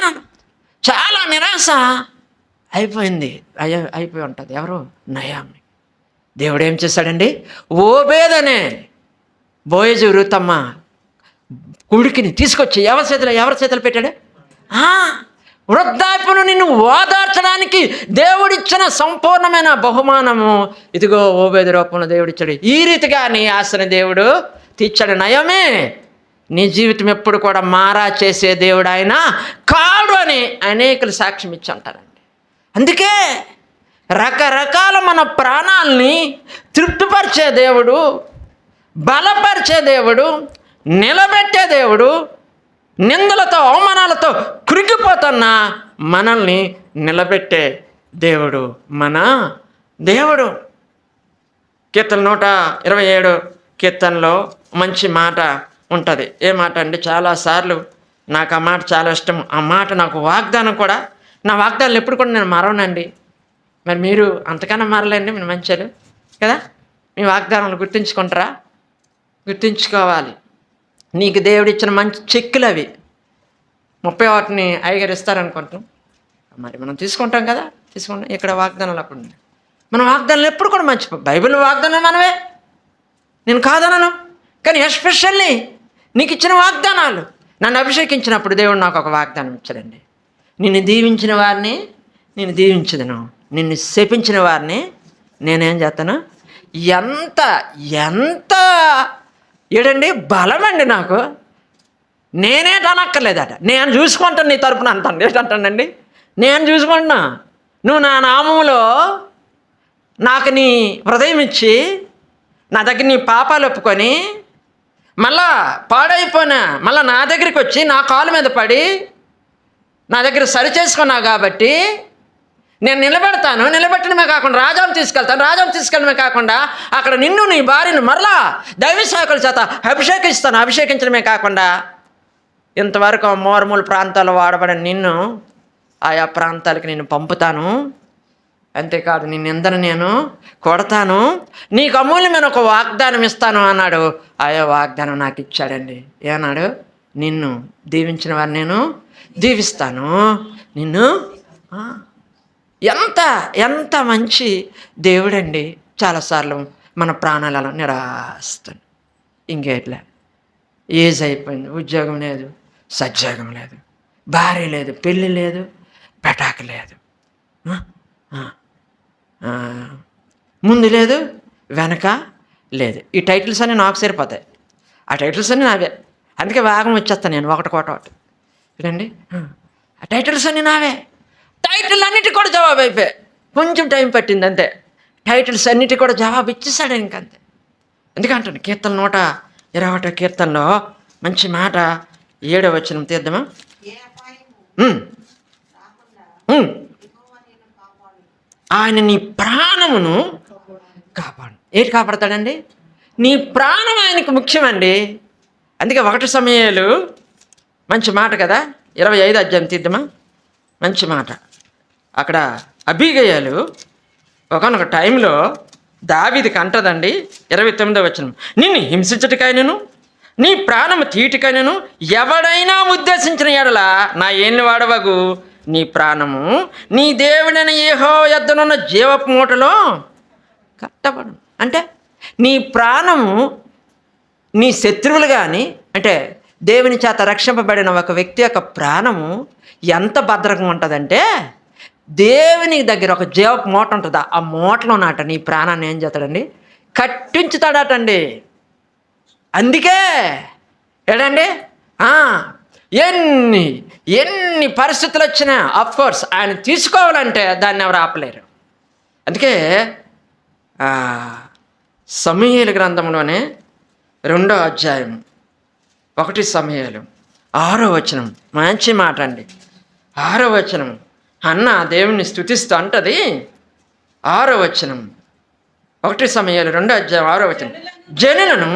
చాలా నిరాశ అయిపోయి ఉంటుంది. ఎవరు? నయామి. దేవుడు ఏం చేశాడండి? ఓబేదనే బోయజు రూతమ్మ కొడుకుని తీసుకొచ్చి ఎవరి చేతులు పెట్టాడు? వృద్ధాప్యను నిన్ను ఓదార్చడానికి దేవుడిచ్చిన సంపూర్ణమైన బహుమానము ఇదిగో ఓబేదు రూపంలో దేవుడిచ్చాడు. ఈ రీతిగా నీ ఆశని దేవుడు తీర్చాడు. నయమే, నీ జీవితం ఎప్పుడు కూడా మారా చేసే దేవుడు ఆయన కాడు అని అనేకులు సాక్ష్యం ఇచ్చి అంటారండి. అందుకే రకరకాల మన ప్రాణాలని తృప్తిపరిచే దేవుడు, బలపరిచే దేవుడు, నిలబెట్టే దేవుడు, నిందలతో అవమానాలతో కురికిపోతున్న మనల్ని నిలబెట్టే దేవుడు మన దేవుడు. కీర్తన 127 కీర్తనలో మంచి మాట ఉంటుంది. ఏ మాట అండి? చాలాసార్లు నాకు ఆ మాట చాలా ఇష్టం. ఆ మాట నాకు వాగ్దానం కూడా. నా వాగ్దానాలు ఎప్పుడు కూడా నేను మరవనండి. మరి మీరు అంతకన్నా మారలేండి, మీరు మంచారు కదా. మీ వాగ్దానాలు గుర్తుంచుకుంటారా? గుర్తుంచుకోవాలి. నీకు దేవుడిచ్చిన మంచి చెక్కులు అవి 31 అయ్యగారు ఇస్తారనుకుంటాం. మరి మనం తీసుకుంటాం కదా, తీసుకుంటాం. ఇక్కడ వాగ్దానాలు అప్పుడు మన వాగ్దానాలు ఎప్పుడు కూడా మర్చిపో. బైబిల్ వాగ్దానం మనవే, నేను కాదనను. కానీ ఎస్పెషల్లీ నీకు ఇచ్చిన వాగ్దానాలు, నన్ను అభిషేకించినప్పుడు దేవుడు నాకు ఒక వాగ్దానం ఇచ్చాడండి. నిన్ను దీవించిన వారిని నేను దీవించదను, నిన్ను శపించిన వారిని నేనేం చేస్తాను. ఎంత ఏడండి బలమండి నాకు. నేనేటనక్కర్లేదట, నేను చూసుకుంటాను నీ తరపున అంటాను. ఏంటంటానండి? నేను చూసుకుంటున్నా. నువ్వు నా నామంలో నాకు నీ హృదయం ఇచ్చి నా దగ్గర నీ పాపాలు ఒప్పుకొని మళ్ళా పాడైపోయినా మళ్ళీ నా దగ్గరికి వచ్చి నా కాలు మీద పడి నా దగ్గర సరి చేసుకున్నావు కాబట్టి నేను నిలబెట్టడమే కాకుండా రాజాను తీసుకెళ్ళడమే కాకుండా అక్కడ నిన్ను నీ భార్యను మరలా దైవ సేవకుల చేత అభిషేకించడమే కాకుండా ఇంతవరకు మారుమూల ప్రాంతాల్లో వాడబడిన నిన్ను ఆయా ప్రాంతాలకు నేను పంపుతాను. అంతేకాదు నిన్నందరూ నేను కొడతాను, నీకు అమూల్యమైన ఒక వాగ్దానం ఇస్తాను అన్నాడు. ఆయా వాగ్దానం నాకు ఇచ్చాడండి. ఏమన్నాడు? నిన్ను దీవించిన వారిని నేను దీవిస్తాను, నిన్ను. ఎంత మంచి దేవుడండి. చాలాసార్లు మన ప్రాణాలలో నిరాస్తాను. ఇంకేట్లే, ఏజ్ అయిపోయింది, ఉద్యోగం లేదు, సద్యోగం లేదు, భార్య లేదు, పెళ్ళి లేదు, పెటాకు లేదు, ముందు లేదు, వెనక లేదు. ఈ టైటిల్స్ అన్నీ నాకు సరిపోతాయి, ఆ టైటిల్స్ అన్నీ నావే. అందుకే వేగం వచ్చేస్తాను నేను ఒకటి చూడండి. ఆ టైటిల్స్ అన్నీ నావే. టైటిల్ అన్నిటికీ కూడా జవాబు అయిపోయాయి. కొంచెం టైం పట్టింది అంతే. టైటిల్స్ అన్నిటికీ కూడా జవాబు ఇచ్చేసాడు ఇంకంతే. ఎందుకంటాను కీర్తన 121 కీర్తనలో మంచి మాట 7వ వచనం తీద్దామా? ఆయన నీ ప్రాణమును కాపాడు. ఏంటి కాపాడతాడండి? నీ ప్రాణం ఆయనకు ముఖ్యమండి. అందుకే 1 సమూయేలు మంచి మాట కదా, 25 అధ్యాయం తీద్దామా, మంచి మాట. అక్కడ అబీగయలు ఒకానొక టైంలో దావీదుకి అంటదండి, 29వ వచనం, నిన్ను హింసించటికైనను నీ ప్రాణము తీయటికైనను ఎవడైనా ఉద్దేశించిన ఎడల నా ఏళ్ళు వాడవగు నీ ప్రాణము నీ దేవుడైన యెహోవా యొద్దనున్న జీవపు మూటలో కట్టబడు. అంటే నీ ప్రాణము నీ శత్రువులు కానీ, అంటే దేవుని చేత రక్షింపబడిన ఒక వ్యక్తి యొక్క ప్రాణము ఎంత భద్రంగా ఉంటుందంటే, దేవుని దగ్గర ఒక జీవపు మూట ఉంటుంది, ఆ మూటలో నాట నీ ప్రాణాన్ని ఏం చేస్తాడండి, కట్టించుతాడటండి. అందుకే ఏడండి ఎన్ని ఎన్ని పరిస్థితులు వచ్చినా కోర్స్ ఆయన తీసుకోవాలంటే దాన్ని ఎవరు ఆపలేరు. అందుకే సమూయేలు గ్రంథంలోనే 2వ అధ్యాయం 1 సమూయేలు 6వ వచనం మంచి మాట అండి. 6వ వచనం, అన్న దేవుణ్ణి స్తుతిస్తూ అంటది. 6వ వచనం 1 సమూయేలు 2వ అధ్యాయం 6వ వచనం, జనులను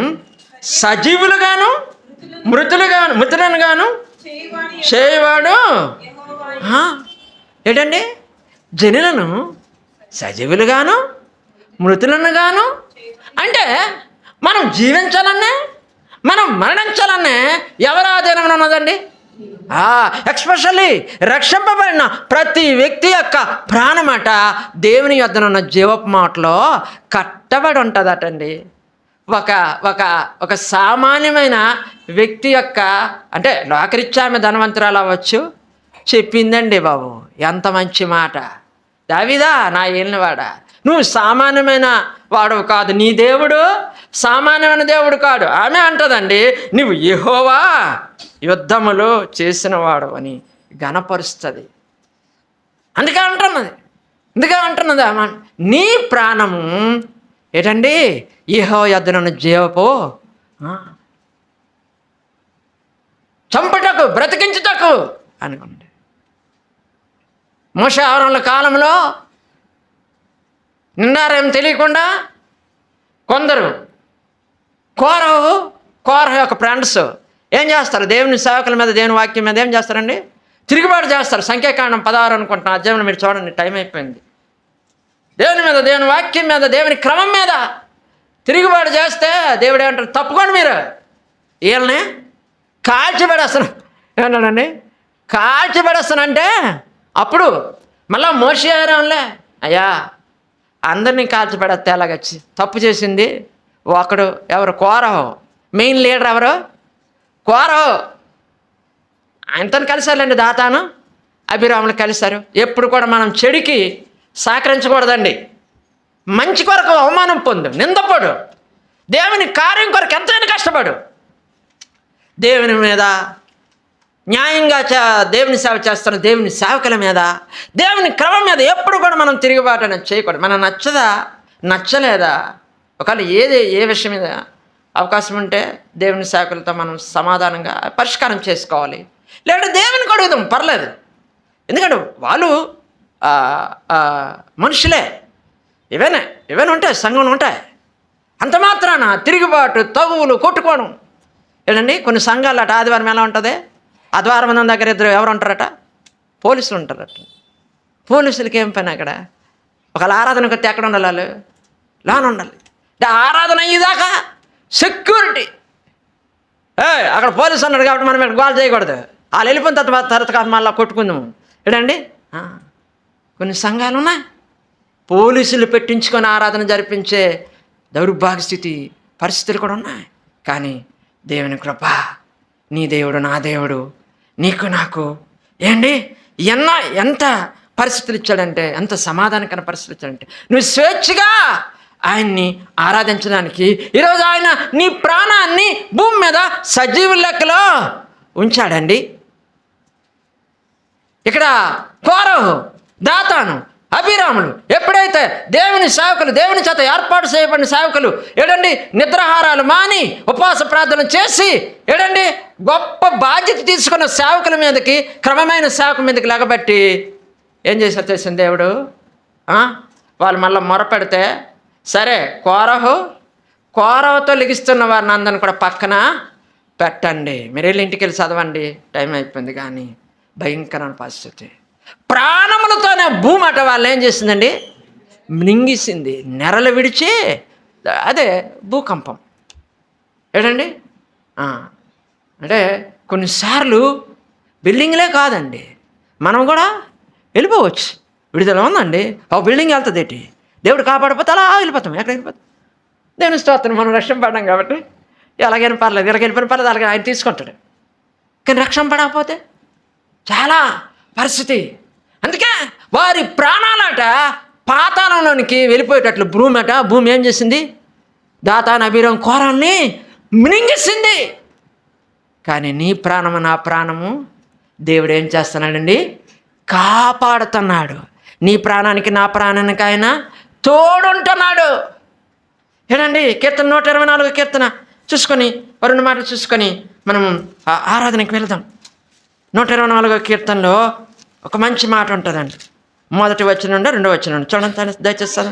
సజీవులుగాను మృతులను గాను చేయవాడు. ఏంటండి, జనులను సజీవులుగాను మృతులను గాను అంటే మనం జీవించాలనే మనం మరణించాలనే ఎవరి ఆధీనంలో ఉన్నదండి? ఎక్స్పెషల్లీ రక్షింపబడిన ప్రతి వ్యక్తి యొక్క ప్రాణమాట దేవుని యొద్దనున్న జీవపు మాటలో కట్టబడి ఉంటుందటండి. ఒక ఒక ఒక సామాన్యమైన వ్యక్తి యొక్క, అంటే లోకరీత్యా ఆమె ధనవంతురాలు అవ్వచ్చు, చెప్పిందండి బాబు, ఎంత మంచి మాట. దావీదా నా ఏలినవాడా, నువ్వు సామాన్యమైన వాడు కాదు, నీ దేవుడు సామాన్యమైన దేవుడు కాడు. ఆమె అంటదండి, నువ్వు యెహోవా యుద్ధములు చేసిన వాడు అని ఘనపరుస్తుంది. అందుకే అంటున్నది ఆమె, నీ ప్రాణము ఏంటండి యెహోవా యొద్దనున్న జీవపు చంపుటకు బ్రతికించుటకు అనుకోండి. మోషే అహరోనుల కాలంలో నిన్నారేం తెలియకుండా కొందరు కోరహు యొక్క ఫ్రెండ్స్ ఏం చేస్తారు, దేవుని సేవకుల మీద దేవుని వాక్యం మీద ఏం చేస్తారండి, తిరుగుబాటు చేస్తారు. సంఖ్యాకాండం 16 అనుకుంటున్నా అధ్యాయంలో మీరు చూడండి, టైం అయిపోయింది. దేవుని మీద దేవుని వాక్యం మీద దేవుని క్రమం మీద తిరుగుబాటు చేస్తే దేవుడు ఏమంటారు, తప్పుకోండి మీరు, వీళ్ళని కాల్చిపడేస్తాను. ఏమన్నాడండి, కాల్చిపడేస్తానంటే అప్పుడు మళ్ళా మోషే అహరోనులే, అయ్యా అందరినీ కాల్చిపడేస్తే ఎలాగచ్చి, తప్పు చేసింది ఒకడు, ఎవరు, కోరహు. మెయిన్ లీడర్ ఎవరు, కోరహు. ఆయనతో కలిసారులేండి, దాతాను అభిరాములు కలిశారు. ఎప్పుడు కూడా మనం చెడుకి సహకరించకూడదండి. మంచి కొరకు అవమానం పొందు, నిందపడు, దేవుని కార్యం కొరకు ఎంతైనా కష్టపడు. దేవుని మీద న్యాయంగా దేవుని సేవ చేస్తున్న దేవుని సేవకుల మీద దేవుని క్రమం మీద ఎప్పుడు కూడా మనం తిరుగుబాటు అనేది చేయకూడదు. మనం నచ్చలేదా ఒకవేళ ఏ విషయం మీద అవకాశం ఉంటే దేవుని సేవకులతో మనం సమాధానంగా పరిష్కారం చేసుకోవాలి. లేదంటే దేవునికి అడుగుదాం, పర్లేదు. ఎందుకంటే వాళ్ళు మనుషులే, ఏవైనా ఉంటాయి, సంఘంలో ఉంటాయి. అంత మాత్రాన తిరుగుబాటు, తగువులు, కొట్టుకోవడం ఏంటండి. కొన్ని సంఘాలు అట ఆదివారం ఎలా ఉంటుంది, ఆదివారం దగ్గర ఇద్దరు ఎవరు ఉంటారట, పోలీసులు ఉంటారట. పోలీసులకి ఏం పని అక్కడ, ఒకవేళ ఆరాధనకు వస్తే ఎక్కడ ఉండాలి, వాళ్ళు లోన ఉండాలి. ఆరాధన అయ్యేదాకా సెక్యూరిటీ, అక్కడ పోలీసు ఉన్నాడు కాబట్టి మనం ఇక్కడ గోల్ చేయకూడదు. వాళ్ళు వెళ్ళిపోయిన తర్వాత మళ్ళీ కొట్టుకుందాము ఏంటండి. కొన్ని సంఘాలు ఉన్నాయి, పోలీసులు పెట్టించుకొని ఆరాధన జరిపించే దౌర్భాగ్య స్థితి పరిస్థితులు కూడా ఉన్నాయి. కానీ దేవుని కృప, నీ దేవుడు నా దేవుడు, నీకు నాకు ఏంటి ఎంత పరిస్థితులు ఇచ్చాడంటే, ఎంత సమాధానకర పరిస్థితులు ఇచ్చాడంటే, నువ్వు స్వేచ్ఛగా ఆయన్ని ఆరాధించడానికి ఈరోజు ఆయన నీ ప్రాణాన్ని భూమి మీద సజీవుల లెక్కలో ఉంచాడండి. ఇక్కడ కోరహు, దాతాను, అభిరాములు ఎప్పుడైతే దేవుని సేవకులు, దేవుని చేత ఏర్పాటు చేయబడిన సేవకులు ఏడండి నిద్రాహారాలు మాని ఉపవాస ప్రార్థన చేసి ఏడండి గొప్ప బాధ్యత తీసుకున్న సేవకుల మీదకి, క్రమమైన సేవకుల మీదకి లెగబెట్టి ఏం చేశారు తెలిసిన దేవుడు, వాళ్ళు మళ్ళీ మొరపెడితే సరే కోరహుతో లిగిస్తున్న వారిని అందరిని కూడా పక్కన పెట్టండి, మీరు వెళ్ళి ఇంటికి వెళ్ళి చదవండి, టైం అయిపోయింది. కానీ భయంకరమైన పరిస్థితి. ప్రాణములతోనే భూమి అట వాళ్ళు ఏం చేసిందండి, మింగిసింది. నెరలు విడిచి, అదే భూకంపం. ఏంటండి, అంటే కొన్నిసార్లు బిల్డింగ్లే కాదండి, మనం కూడా వెళ్ళిపోవచ్చు. విడుదల ఉందండి, ఒక బిల్డింగ్ వెళ్తుంది ఏంటి, దేవుడు కాపాడిపోతే అలా వెళ్ళిపోతాం. ఎక్కడ వెళ్ళిపోతాం? దేవుని స్తోత్రం, మనం రక్షణ పడ్డాం కాబట్టి ఎలాగైనా పర్లేదు, ఇలాగ వెళ్ళిపోయిన పర్లేదు, అలాగే ఆయన తీసుకుంటాడు. కానీ రక్షణ పడకపోతే చాలా పరిస్థితి. అందుకే వారి ప్రాణాలట పాతాళంలోనికి వెళ్ళిపోయేటట్లు భూమి ఏం చేసింది, దాతాన్ అబీరం కోరాల్ని మింగేసింది. కానీ నీ ప్రాణము నా ప్రాణము దేవుడు ఏం చేస్తున్నాడండి, కాపాడుతున్నాడు. నీ ప్రాణానికి నా ప్రాణానికి ఆయన తోడుంటున్నాడు. ఏనండి, కీర్తన 124 కీర్తన చూసుకొని 2 మాటలు చూసుకొని మనం ఆరాధనకి వెళదాం. 124 కీర్తనలో ఒక మంచి మాట ఉంటుందండి. 1వ వచనం నుండి 2వ వచనం నుండి చూడండి, దయచేస్తాను.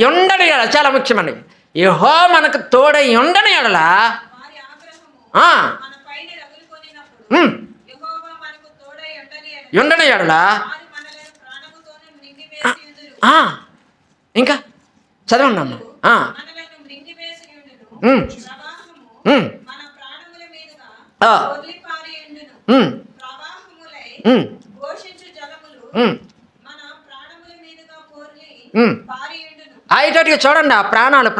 ఉండని ఎడల, చాలా ముఖ్యమండి, యెహోవా మనకు తోడై ఉండని ఎడల, ఉండని ఎడల, ఇంకా చదవండి అమ్మ. అయ్యేటట్టుగా చూడండి, ఆ ప్రాణాలు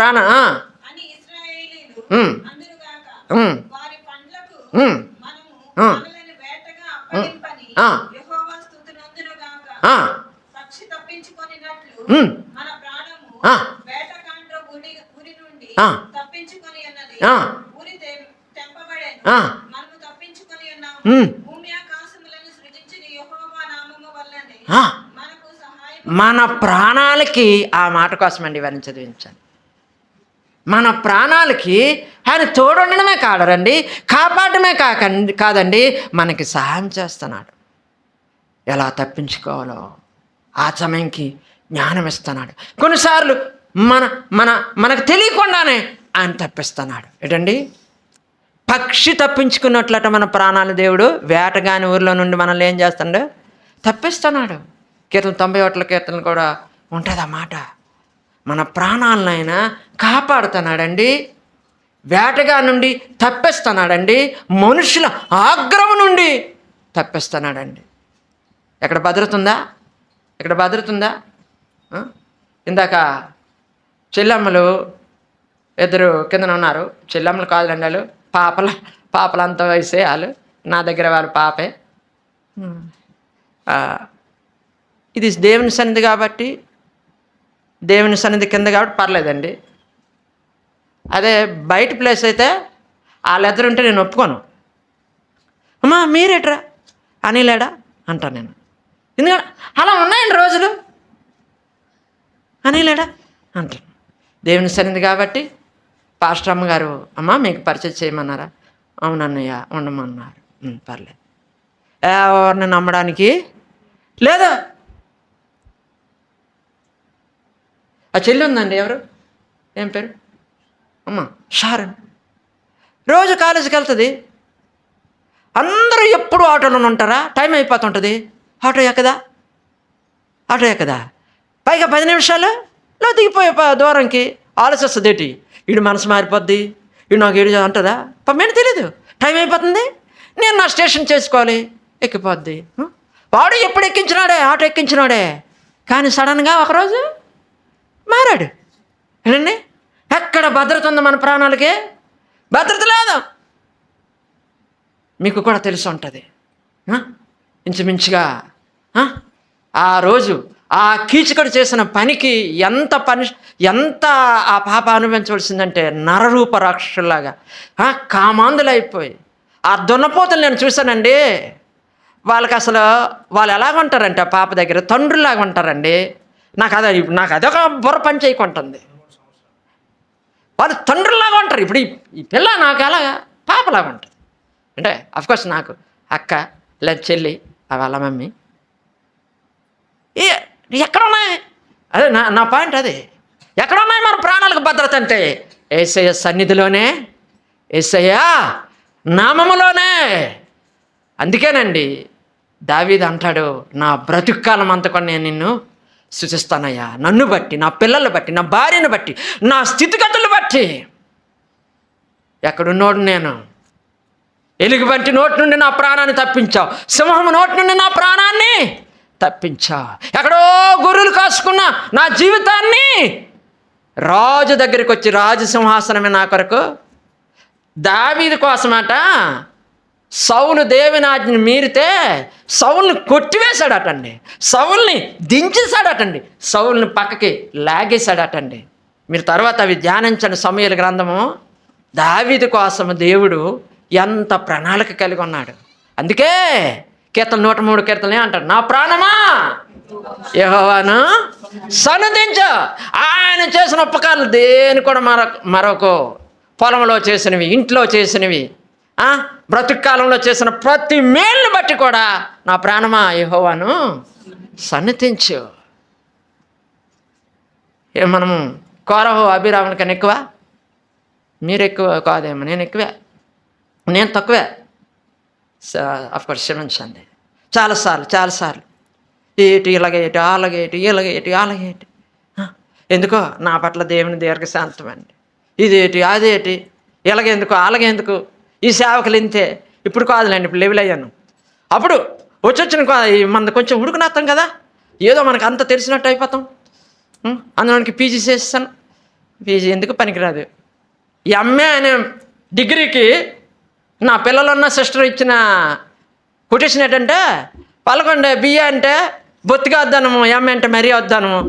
మన ప్రాణాలకి, ఆ మాట కోసమండి ఇవన్నీ చదివించాను. మన ప్రాణాలకి ఆయన తోడుండడమే కాదండి, కాపాడమే కాదండి, మనకి సహాయం చేస్తున్నాడు. ఎలా తప్పించుకోవాలో ఆ సమయంకి జ్ఞానం ఇస్తున్నాడు. కొన్నిసార్లు మనకు తెలియకుండానే ఆయన తప్పిస్తున్నాడు. ఏంటండి, పక్షి తప్పించుకున్నట్లట మన ప్రాణాలు దేవుడు వేటగాని ఊరిలో నుండి మనల్ని ఏం చేస్తాడు, తప్పిస్తున్నాడు. కీర్తన 91 కీర్తనలు కూడా ఉంటుంది ఆ మాట. మన ప్రాణాలను ఆయన కాపాడుతున్నాడండి, వేటగా నుండి తప్పిస్తున్నాడండి, మనుషుల ఆగ్రహం నుండి తప్పిస్తున్నాడండి. ఎక్కడ భద్రత ఉందా? ఇందాక చెల్లమ్మలు 2 కిందన ఉన్నారు. చెల్లమ్మలు కాదులండి, వాళ్ళు పాపలంతా వయసే వాళ్ళు. నా దగ్గర వాళ్ళ పాపే. ఇది దేవుని సన్నిధి కాబట్టి, దేవుని సన్నిధి కింద కాబట్టి పర్లేదండి. అదే బయట ప్లేస్ అయితే వాళ్ళిద్దరు ఉంటే నేను ఒప్పుకోను. అమ్మా మీరేట్రా అనిలేడా అంటాను నేను. ఎందుకంటే అలా ఉన్నాయండి రోజులు, అనిలేడా అంటాను. దేవుని సన్నిధి కాబట్టి పాస్టర్ అమ్మగారు, అమ్మ మీకు పరిచయం చేయమన్నారా? అవునన్నయ్య ఉండమన్నారు. పర్లేదు. ఎవరిని నమ్మడానికి లేదా? ఆ చెల్లి ఉందండి, ఎవరు, ఏం పేరు, అమ్మ షారన్. రోజు కాలేజీకి వెళ్తుంది. అందరూ ఎప్పుడు ఆటోలోనే ఉంటారా? టైం అయిపోతుంటుంది, ఆటో ఎక్కదా. పైగా 10 నిమిషాలు దిగిపోయే దూరంకి ఆలోచిస్తుంది. ఏంటి, వీడు మనసు మారిపోద్ది, వీడు నాకు ఏడు అంటుందా? పమ్మేంటి తెలీదు, టైం అయిపోతుంది, నేను నా స్టేషన్ చేసుకోవాలి, ఎక్కిపోద్ది. వాడు ఎప్పుడు ఎక్కించినాడే, ఆటో ఎక్కించినాడే, కానీ సడన్గా ఒకరోజు మారాడు. ఏంటండి, ఎక్కడ భద్రత ఉందో మన ప్రాణాలకి? భద్రత లేదు. మీకు కూడా తెలిసి ఉంటుంది ఇంచుమించుగా ఆ రోజు ఆ కీచకుడు చేసిన పనికి ఎంత ఆ పాప అనుభవించవలసిందంటే, నరరూప రాక్షసులాగా కామాంధులైపోయి. ఆ దున్నపోతులు నేను చూశానండి. వాళ్ళకి అసలు వాళ్ళు ఎలాగ ఉంటారంటే, ఆ పాప దగ్గర తండ్రులాగా ఉంటారండి. నాకు అదొక బుర్ర పని చేయకుంటుంది. వాళ్ళు తండ్రులాగా ఉంటారు. ఇప్పుడు ఈ పిల్ల నాకు అలాగా పాపలాగా ఉంటుంది. అంటే అఫ్కోర్స్ నాకు అక్క లేదా చెల్లి, వాళ్ళ మమ్మీ ఎక్కడ ఉన్నాయి, అదే నా పాయింట్. అదే ఎక్కడున్నాయి మన ప్రాణాలకు భద్రత అంటే యేసయ్య సన్నిధిలోనే, యేసయ్య నామములోనే. అందుకేనండి దావీదు అంటాడు, నా బ్రతుకు కాలం అంతా కూడా నేను నిన్ను స్తుతిస్తానయ్యా, నన్ను బట్టి, నా పిల్లలు బట్టి, నా భార్యను బట్టి, నా స్థితిగతులు బట్టి. ఎక్కడున్నోడు నేను? ఎలుగుబంటి నోటి నుండి నా ప్రాణాన్ని తప్పించావు, సింహము నోటి నుండి నా ప్రాణాన్ని తప్పించావు. ఎక్కడో గొర్రెలు కాసుకున్న నా జీవితాన్ని రాజు దగ్గరికి వచ్చి, రాజు సింహాసనమే నా కొరకు. దావీదు కోసమాట సౌలు దేవుని ఆజ్ఞని మీరితే సౌల్ని కొట్టివేశాడటండి, సౌల్ని దించేశాడటండి, సౌల్ని పక్కకి లాగేశాడటండి. మీరు తర్వాత అవి ధ్యానించండి. సమూయేలు గ్రంథము. దావీదు కోసం దేవుడు ఎంత ప్రణాళిక కలిగి ఉన్నాడు. అందుకే కీర్తన 103 కీర్తనలే అంటాడు, నా ప్రాణమా యెహోవాను సన్నుతించు. ఆయన చేసిన ఉపకారాలు దేని కూడా మరొక పొలంలో చేసినవి, ఇంట్లో చేసినవి, బ్రతుకు కాలంలో చేసిన ప్రతి మేలుని బట్టి కూడా నా ప్రాణమా యెహోవాను సన్నుతించు. మనము కోరహు అభిరాముని కన్నా ఎక్కువ? మీరు ఎక్కువ కాదేమో, నేను ఎక్కువే, నేను తక్కువే. అఫ్కోర్స్ క్షమించండి. చాలాసార్లు ఏటి ఇలాగేటి, అలాగేటి, అలాగేటి. ఎందుకో నా పట్ల దేవుని దీర్ఘశాంతం అండి. ఇదేటి అదేటి, ఇలాగెందుకు అలాగెందుకు, ఈ సేవకులు ఇంతే. ఇప్పుడు కాదులేండి, ఇప్పుడు లెవెల్ అయ్యాను. అప్పుడు వచ్చిన మన కొంచెం ఉడుకునేస్తాం కదా, ఏదో మనకు అంత తెలిసినట్టు అయిపోతాం. అందులోనికి పీజీ చేస్తాను. పీజీ ఎందుకు పనికిరాదు. ఎంఏ అనే డిగ్రీకి నా పిల్లలున్న సిస్టర్ ఇచ్చిన కొటేషన్ ఏంటంటే, పలకొండే బిఏ అంటే బొత్తిగా వద్దనము, ఎంఏ అంటే మరీ వద్దనము.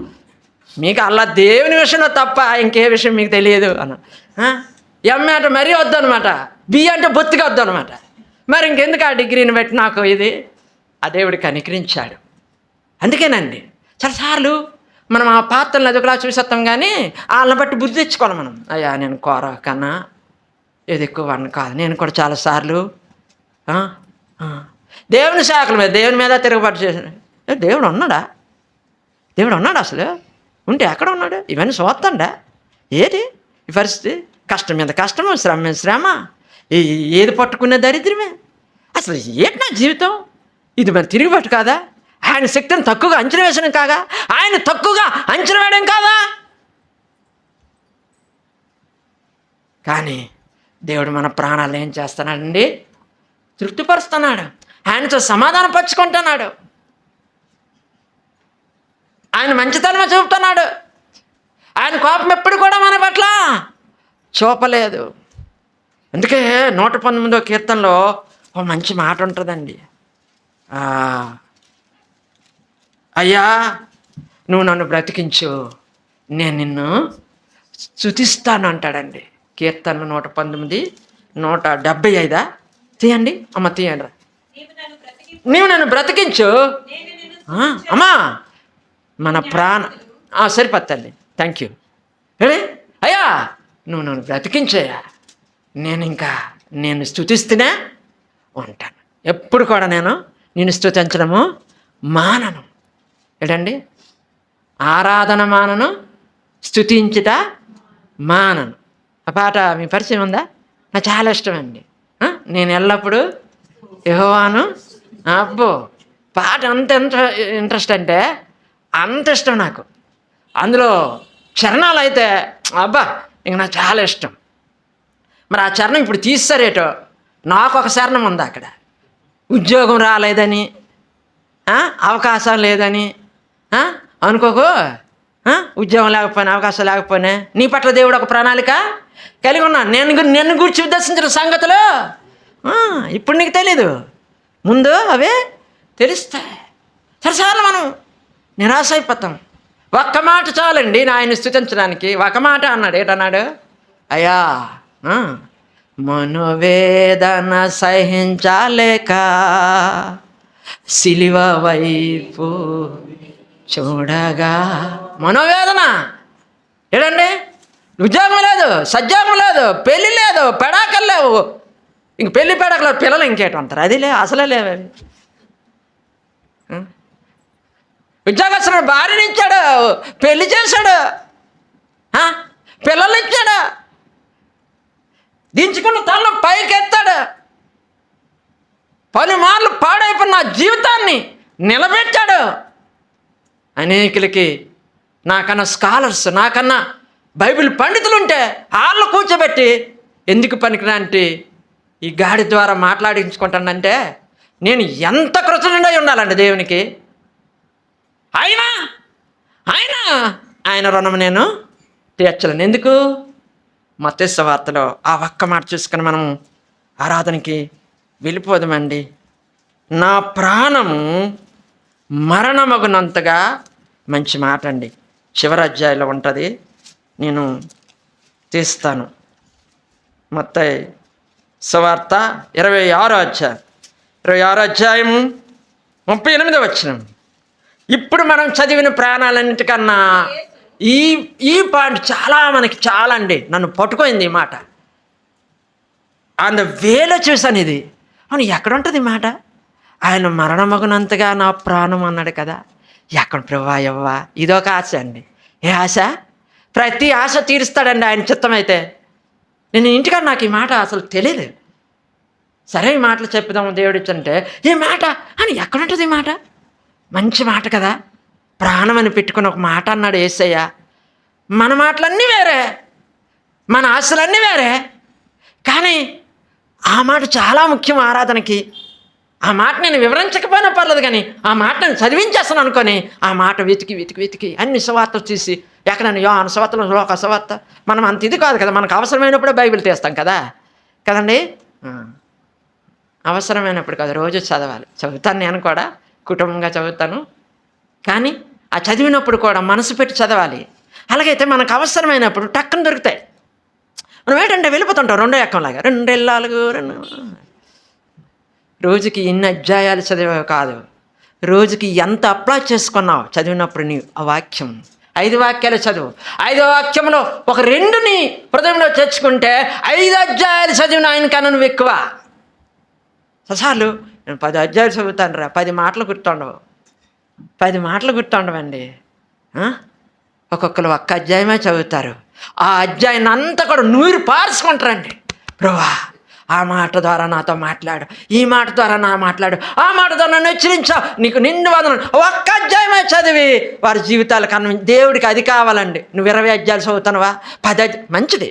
మీకు అలా దేవుని విషయంలో తప్ప ఇంకే విషయం మీకు తెలియదు అన్న. ఎంఏ అంటే మరీ వద్దనమాట, బిఏ అంటే బొత్తిగా వద్దనమాట. మరి ఇంకెందుకు ఆ డిగ్రీని బట్టి నాకు ఇది ఆ దేవుడికి అనుకరించాడు. అందుకేనండి చాలాసార్లు మనం ఆ పాత్రలను అదొకలా చూసేస్తాం, కానీ వాళ్ళని బట్టి బుద్ధి తెచ్చుకోవాలి మనం. అయ్యా నేను కోర కన్నా ఏది ఎక్కువ వాడిని కాదు. నేను కూడా చాలాసార్లు దేవుని శాఖల మీద, దేవుని మీద తిరుగుబాటు చేశాను. దేవుడు ఉన్నాడా? దేవుడు ఉన్నాడు అసలు? ఉంటే ఎక్కడ ఉన్నాడు? ఇవన్నీ చూస్తాడా? ఏది ఈ పరిస్థితి? కష్టం మీద కష్టము, శ్రమ మీద శ్రమ, ఏది పట్టుకునే దరిద్రమే. అసలు ఏంటి నా జీవితం? ఇది మరి తిరుగుబాటు కాదా? ఆయన శక్తిని తక్కువగా అంచనా వేసడం కాగా, ఆయన తక్కువగా అంచనా వేయడం కాదా? కానీ దేవుడు మన ప్రాణాలు ఏం చేస్తున్నాడండి? తృప్తిపరుస్తున్నాడు. ఆయనతో సమాధానం పరుచుకుంటున్నాడు. ఆయన మంచితనమే చూపుతున్నాడు. ఆయన కోపం ఎప్పుడు కూడా మన పట్ల చూపలేదు. అందుకే 119వ కీర్తనలో ఒక మంచి మాట ఉంటుందండి. అయ్యా నువ్వు నన్ను బ్రతికించు, నేను నిన్ను స్తుతిస్తాను అంటాడండి. కీర్తనలు 119, 175. తీయండి అమ్మ, తీయండి. నీవు నన్ను బ్రతికించు. అమ్మా మన సరిపోద్ది తల్లి, థ్యాంక్ యూ. అయ్యా నువ్వు నన్ను బ్రతికించయ్యా, నేను స్తుతిస్తూనే ఉంటాను. ఎప్పుడు కూడా నేను స్తుతించడము మానను. ఏంటండి? ఆరాధన మానను, స్తుతించుట మానను. ఆ పాట మీ పరిచయం ఉందా? నాకు చాలా ఇష్టం అండి. నేను ఎల్లప్పుడూ యెహోవాను, అబ్బో పాట అంత ఇంట్రెస్ట్ అంటే అంత ఇష్టం నాకు. అందులో చరణాలు అయితే అబ్బా ఇంక నాకు చాలా ఇష్టం. మరి ఆ చరణం ఇప్పుడు తీస్తారేటో. నాకు ఒక చరణం ఉంది అక్కడ. ఉద్యోగం రాలేదని, అవకాశం లేదని అనుకోకు. ఉద్యోగం లేకపోయినా, అవకాశం లేకపోయినా నీ పట్ల దేవుడు ఒక ప్రణాళిక కలిగి ఉన్నాను. నిన్ను గురించి ఉద్దేశించిన సంగతులు ఇప్పుడు నీకు తెలీదు, ముందు అవే తెలుస్తాయి. సరసాలు మనం నిరాశ అయిపోతాం. ఒక్క మాట చాలండి ఆయన స్తుతించడానికి. ఒక మాట అన్నాడు. ఏంటన్నాడు? అయ్యా మనోవేదన సహించలేక సిలువ వైపు చూడగా. మనోవేదన ఏంటండి? ఉద్యోగం లేదు, సద్యోగం లేదు, పెళ్ళి లేదు, పెడాకలు లేవు. ఇంక పెళ్ళి పెడాకలు పిల్లలు ఇంకేటి అంటారు? అది అసలే లేవు అవి. ఉద్యోగస్తుడు భార్యని ఇచ్చాడు, పెళ్లి చేశాడు, పిల్లలు ఇచ్చాడు, దించుకున్న తలను పైకెత్తాడు, పలుమార్లు పాడైపోయిన నా జీవితాన్ని నిలబెట్టాడు. అనేకులకి నాకన్నా స్కాలర్స్, నాకన్నా బైబిల్ పండితులు ఉంటే వాళ్ళు కూర్చోబెట్టి ఎందుకు పనికిరాంటి ఈ గాడి ద్వారా మాట్లాడించుకుంటానంటే నేను ఎంత కృతజ్ఞుడై ఉండాలండి దేవునికి. ఆయన రుణం నేను తీర్చలేను. ఎందుకు? మత్తయి సువార్తలో ఆ ఒక్క మాట చూసుకొని మనం ఆరాధనకి వెళ్ళిపోదామండి. నా ప్రాణము మరణమగునంతగా, మంచి మాట అండి, చివరి అధ్యాయంలో ఉంటుంది, నేను తీస్తాను. మత్తయి సువార్త 26 అధ్యాయం 38 వచనం. ఇప్పుడు మనం చదివిన ప్రాణాలన్నిటికన్నా ఈ పాయింట్ చాలా మనకి చాలా అండి, నన్ను పట్టుకోయింది ఈ మాట. అందు వేలో చూశాను ఇది. అవును, ఎక్కడ ఉంటుంది ఈ మాట? ఆయన మరణమగునంతగా నా ప్రాణం అన్నాడు కదా. ఎక్కడ ప్రభువా యవ్వా? ఇదొక ఆశ అండి. ఏ ఆశ? ప్రతి ఆశ తీరుస్తాడండి ఆయన చిత్తమైతే. నేను ఇంటికాడ నాకు ఈ మాట అసలు తెలియదు. సరే ఈ మాటలు చెప్పుదాము దేవుడిచ్చంటే ఈ మాట అని ఎక్కడుంటుంది ఈ మాట? మంచి మాట కదా. ప్రాణం అని పెట్టుకుని ఒక మాట అన్నాడు యేసయ్య. మన మాటలన్నీ వేరే, మన ఆశలన్నీ వేరే, కానీ ఆ మాట చాలా ముఖ్యం ఆరాధనకి. ఆ మాట నేను వివరించకపోయినా పర్లేదు, కానీ ఆ మాట నేను చదివించేస్తాను అనుకొని ఆ మాట వెతికి అన్ని సువార్తలు తీసి ఎక్కడైనా యోహాను సువార్తలు, లోక సువార్త, మనం అంత ఇది కాదు కదా, మనకు అవసరమైనప్పుడే బైబిల్ తీస్తాం కదండి. అవసరమైనప్పుడు కాదు, రోజు చదవాలి. చదువుతాను, నేను కూడా కుటుంబంగా చదువుతాను, కానీ ఆ చదివినప్పుడు కూడా మనసు పెట్టి చదవాలి. అలాగైతే మనకు అవసరమైనప్పుడు టక్కన దొరుకుతాయి. మనం ఏంటంటే వెళ్ళిపోతుంటాం రెండో ఎక్కంలాగా, 2 4 రోజుకి ఇన్ని అధ్యాయాలు చదివావు కాదు, రోజుకి ఎంత అప్లై చేసుకున్నావు చదివినప్పుడు నీ ఆ వాక్యం. 5 వాక్యాలు చదువు, 5వ వాక్యంలో ఒక 2ని హృదయంలో తెచ్చుకుంటే 5 అధ్యాయాలు చదివిన ఆయనకన్నా నువ్వు ఎక్కువ. సార్లు నేను 10 అధ్యాయాలు చదువుతాను రా, 10 మాటలు గుర్తుండవు. 10 మాటలు గుర్తుండవండి. ఒక్కొక్కరు ఒక్క అధ్యాయమే చదువుతారు. ఆ అధ్యాయాన్ని అంతా కూడా నూరు పార్చుకుంటారండి. ప్రభువా ఆ మాట ద్వారా నాతో మాట్లాడు, ఈ మాట ద్వారా నా మాట్లాడు, ఆ మాట ద్వారా నన్ను హెచ్చరించావు, నీకు నిండు వందనాలు. ఒక్క అధ్యాయమే చదివి వారి జీవితాలు కన్నా దేవుడికి అది కావాలండి. నువ్వు 20 అధ్యాయాలు చదువుతానువా, 10 మంచిది,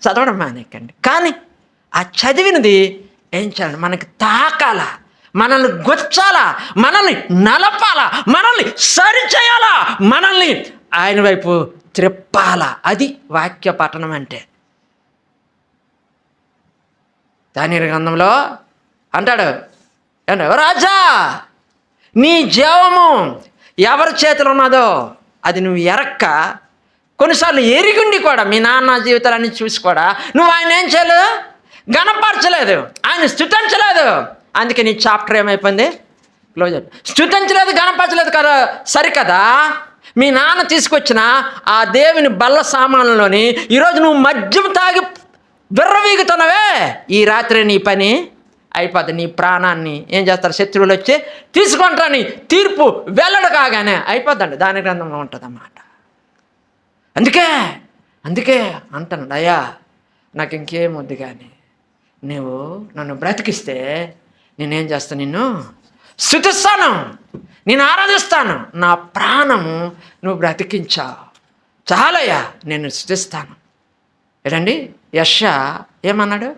చదవడం మానేకండి. కానీ ఆ చదివినది ఏం చేయాలి? మనకి తాకాలా, మనల్ని గుచ్చాలా, మనల్ని నలపాలా, మనల్ని సరిచేయాలా, మనల్ని ఆయన వైపు త్రిప్పాలా. అది వాక్య పఠనం అంటే. దానియేలు గ్రంథంలో అంటాడు, రాజా నీ జీవము ఎవరి చేతిలో ఉన్నదో అది నువ్వు ఎరక్క, కొన్నిసార్లు ఎరిగుండి కూడా మీ నాన్న జీవితాలన్నీ చూసి కూడా నువ్వు ఆయన ఏం చేయలేదు, గణపరచలేదు, ఆయన స్తుతించలేదు. అందుకే నీ చాప్టర్ ఏమైపోయింది, క్లోజ్ అయిపోయింది. స్తుతించలేదు, గణపరచలేదు కదా, సరికదా. మీ నాన్న తీసుకొచ్చిన ఆ దేవుని బల్ల సామాన్లలోని ఈరోజు నువ్వు మద్యం తాగి విర్రవీగుతున్నావే, ఈ రాత్రి నీ పని అయిపోద్ది. నీ ప్రాణాన్ని ఏం చేస్తారు, శత్రువులు వచ్చి తీసుకుంటారని తీర్పు వెల్లడు కాగానే అయిపోద్దండి. దాని గ్రంథంలో ఉంటుంది అన్నమాట. అందుకే అంటాను, అయ్యా నాకు ఇంకేం వద్దు, కానీ నువ్వు నన్ను బ్రతికిస్తే నేనేం చేస్తాను, నిన్ను స్తుతిస్తాను, నేను ఆరాధిస్తాను. నా ప్రాణము నువ్వు బ్రతికించావు చాలయ్యా, నేను స్తుతిస్తాను. ఏంటండి యెషయా ఏమన్నాడు?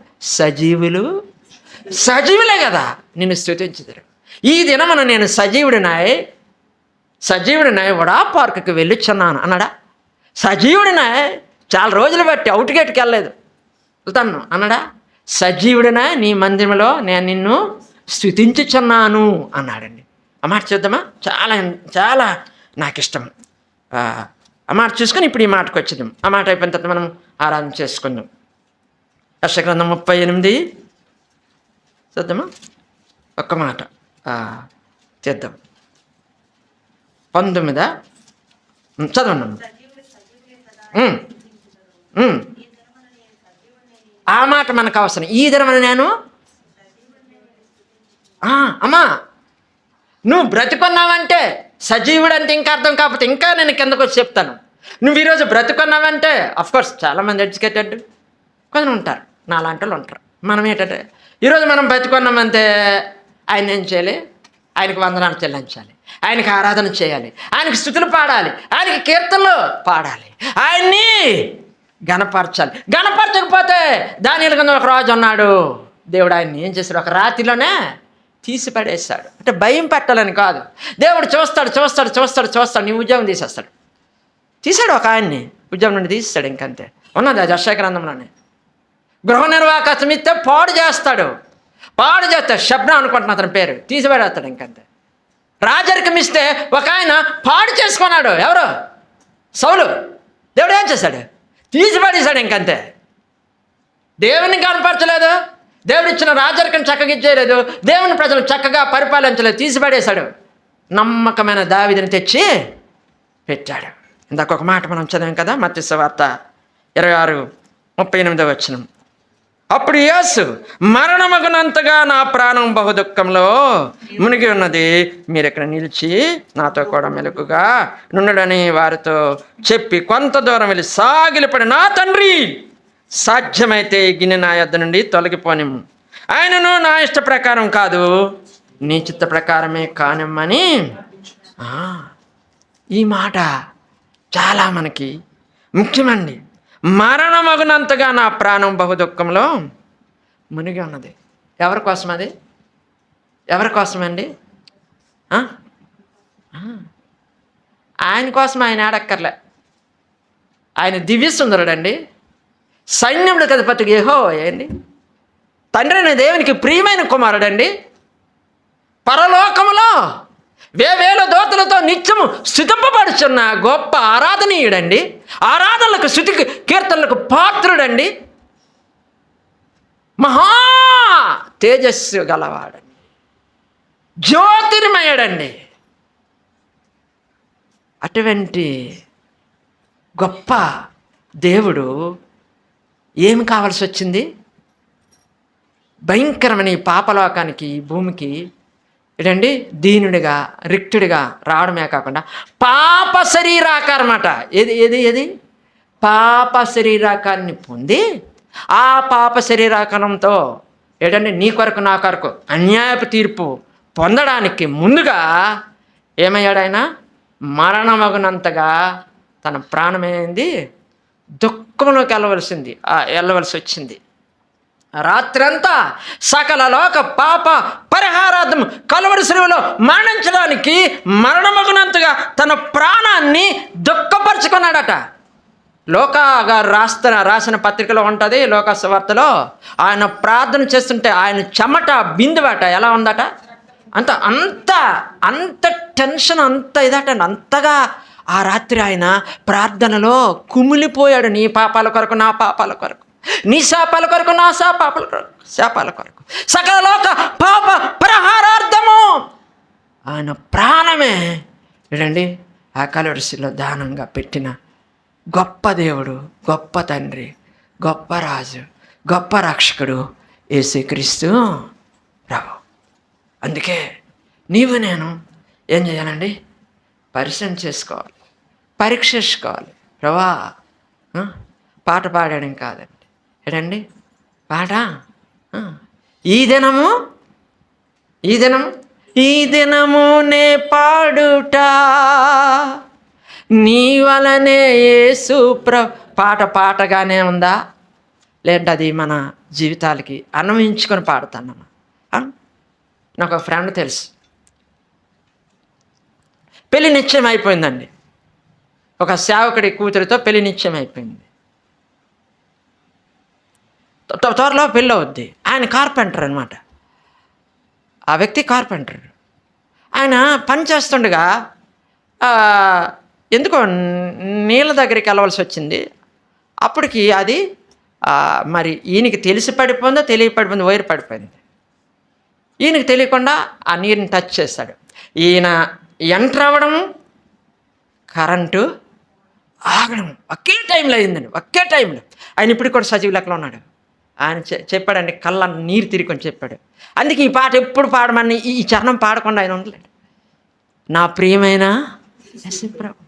సజీవులే కదా నిన్ను స్తుతించుదురు. ఈ దినమున నేను సజీవుడినాయ్ వడా పార్కుకి వెళ్ళొచ్చున్నాను అన్నాడా? సజీవుడినాయ్ చాలా రోజులు బట్టి అవుట్ గేట్కి వెళ్ళలేదు, వెళ్తాను అన్నాడా? సజీవుడినాయ్ నీ మందిరంలో నేను నిన్ను స్తుతించుచున్నాను అన్నాడండి. ఆ మాట చూద్దామా? చాలా చాలా నాకు ఇష్టం. ఆ మాట చూసుకొని ఇప్పుడు ఈ మాటకు వచ్చేద్దాం. ఆ మాట అయిపోయిన తర్వాత మనం ఆరాధన చేసుకుందాం. యెషయా గ్రంథం 38 చూద్దామా? ఒక్క మాట చేద్దాం. 19 చదవండి. ఆ మాట మనకు అవసరం. ఈ దినమున నేను అమ్మా నువ్వు బ్రతికున్నావంటే, సజీవుడు అంటే ఇంకా అర్థం కాకపోతే ఇంకా నేను కిందకు వచ్చి చెప్తాను. నువ్వు ఈరోజు బ్రతుకున్నావంటే అఫ్కోర్స్ చాలామంది ఎడ్యుకేటెడ్ కొంచెం ఉంటారు, నాలాంటి వాళ్ళు ఉంటారు. మనం ఏంటంటే ఈరోజు మనం బ్రతుకున్నామంటే ఆయన ఏం చేయాలి? ఆయనకు వందనాలు చెల్లించాలి, ఆయనకి ఆరాధన చేయాలి, ఆయనకి స్తుతులు పాడాలి, ఆయనకి కీర్తనలు పాడాలి, ఆయన్ని గణపరచాలి. గణపరచకపోతే దానియేలు కింద ఒక రాజు ఉన్నాడు, దేవుడు ఆయన్ని ఏం చేశాడు? ఒక రాతిలోనే తీసి పడేస్తాడు. అంటే భయం పెట్టాలని కాదు, దేవుడు చూస్తాడు చూస్తాడు చూస్తాడు చూస్తాడు, నీ ఉద్యోగం తీసేస్తాడు. తీశాడు ఒక ఆయన్ని ఉద్యోగం నుండి తీస్తాడు, ఇంకంతే. ఉన్నది అది యెషయా గ్రంథంలోనే. గృహ నిర్వాహక సమితి పాడు చేస్తాడు, పాడు చేస్తాడు. శబ్నం అనుకుంటున్నా అతని పేరు, తీసిపడేస్తాడు ఇంకంతే. రాజరికం ఇస్తే ఒక ఆయన పాడు చేసుకున్నాడు, ఎవరు? సౌలు. దేవుడు ఏం చేశాడు? తీసిపడేశాడు ఇంకంతే. దేవుని కనపరచలేదు, దేవుడు ఇచ్చిన రాజరికం చక్కగా ఇచ్చేయలేదు, దేవుని ప్రజలు చక్కగా పరిపాలించలేదు, తీసిపడేశాడు. నమ్మకమైన దావీదుని తెచ్చి పెట్టాడు. ఇందాక ఒక మాట మనం చదివాం కదా, మత్తయి సువార్త 26:38. అప్పుడు యేసు, మరణమగునంతగా నా ప్రాణం బహు దుఃఖంలో మునిగి ఉన్నది, మీరు ఇక్కడ నిలిచి నాతో కూడా మెలకుగా నుండని వారితో చెప్పి కొంత దూరం వెళ్ళి సాగిలపడి, నా తండ్రి, సాధ్యమైతే ఈ గిన్నె నా యొద్ద నుండి తొలగిపోనిమ్ము, ఆయనను నా ఇష్ట ప్రకారం కాదు నీ చిత్త ప్రకారమే కానిమ్మని. ఈ మాట చాలా మనకి ముఖ్యమండి. మరణమగునంతగా నా ప్రాణం బహు దుఃఖంలో మునిగి ఉన్నది. ఎవరి కోసం అది? ఎవరి కోసమండి? ఆయన కోసం ఆయన ఆడక్కర్లే. ఆయన దివ్య సుందరుడండి, సైన్యములకు అధిపతికి యెహోవా అండి, తండ్రి అయిన దేవునికి ప్రియమైన కుమారుడండి, పరలోకములో వేవేల దూతలతో నిత్యము స్తుతింపబడుచున్న గొప్ప ఆరాధనీయుడండి, ఆరాధనలకు స్తుతికి కీర్తనలకు పాత్రుడండి, మహా తేజస్సు గలవాడండి, జ్యోతిర్మయుడండి. అటువంటి గొప్ప దేవుడు ఏమి కావాల్సి వచ్చింది? భయంకరమైన ఈ పాపలోకానికి, ఈ భూమికి ఏంటండి దీనుడిగా రిక్తుడిగా రావడమే కాకుండా పాప శరీరాకారం అట. ఏది పాప శరీరాకారాన్ని పొంది ఆ పాప శరీరాకారంతో ఏంటంటే నీ కొరకు నా కొరకు అన్యాయపు తీర్పు పొందడానికి ముందుగా ఏమయ్యాడు? ఆయన మరణమగునంతగా తన ప్రాణమైంది దుఃఖంలోకి వెళ్ళవలసి వచ్చింది. రాత్రంతా సకల లోక పాప పరిహారార్థం కలువరి శిలువలో మరణించడానికి మరణమగునంతగా తన ప్రాణాన్ని దుఃఖపరుచుకున్నాడట. లోకా గారు రాసిన పత్రికలో ఉంటుంది, లోకా సువార్తలో. ఆయన ప్రార్థన చేస్తుంటే ఆయన చెమట బిందువట ఎలా ఉందట, అంత టెన్షన్, అంత ఇదట. అంతగా ఆ రాత్రి ఆయన ప్రార్థనలో కుమిలిపోయాడు. నీ పాపాల కొరకు నా పాపాల కొరకు, నీ శాపాల కొరకు నా శాపాల కొరకు, సకల లోక పాప పరిహారార్థము ఆయన ప్రాణమే ఏంటండి ఆ కలువరిశిలో దానంగా పెట్టిన గొప్ప దేవుడు, గొప్ప తండ్రి, గొప్ప రాజు, గొప్ప రక్షకుడు యేసుక్రీస్తు ప్రభు. అందుకే నీవు నేను ఏం చేయాలండి? పరిశీలన చేసుకోవాలి, పరీక్షించుకోవాలి. ప్రభా పాట పాడడం కాదండి, ఏంటండి పాట ఈ దినము నే పాడుట నీ వలనే యేసు పాటగానే ఉందా? లేదంటే అది మన జీవితాలకి అన్వయించుకొని పాడుతానమ్మా. నాకు ఒక ఫ్రెండ్ తెలుసు, పెళ్లి నిశ్చయం అయిపోయిందండి. ఒక సేవకుడి కూతురితో పెళ్లి నిశ్చయం అయిపోయింది. త్వరలో పెళ్ళి అవుద్ది. ఆయన కార్పెంటర్ అనమాట. ఆ వ్యక్తి కార్పెంటర్. ఆయన పని చేస్తుండగా ఎందుకో నీళ్ళ దగ్గరికి వెళ్ళవలసి వచ్చింది. అప్పటికి అది మరి ఈయనకి తెలిసి పడిపోయిందో తెలియపడిపోయిందో వైర్ పడిపోయింది. ఈయనకి తెలియకుండా ఆ నీరుని టచ్ చేశాడు. ఈయన ఎంటర్ అవ్వడం, కరెంటు ఆగడం ఒకే టైంలో అయిందండి. ఒకే టైంలో. ఆయన ఇప్పుడు కూడా సజీవ లెక్కలో ఉన్నాడు. ఆయన చెప్పాడండి, కళ్ళ నీరు తిరిగి చెప్పాడు. అందుకే ఈ పాట ఎప్పుడు పాడమని ఈ చరణం పాడకుండా ఆయన ఉండలేడు. నా ప్రియమైన యేసు ప్రభు,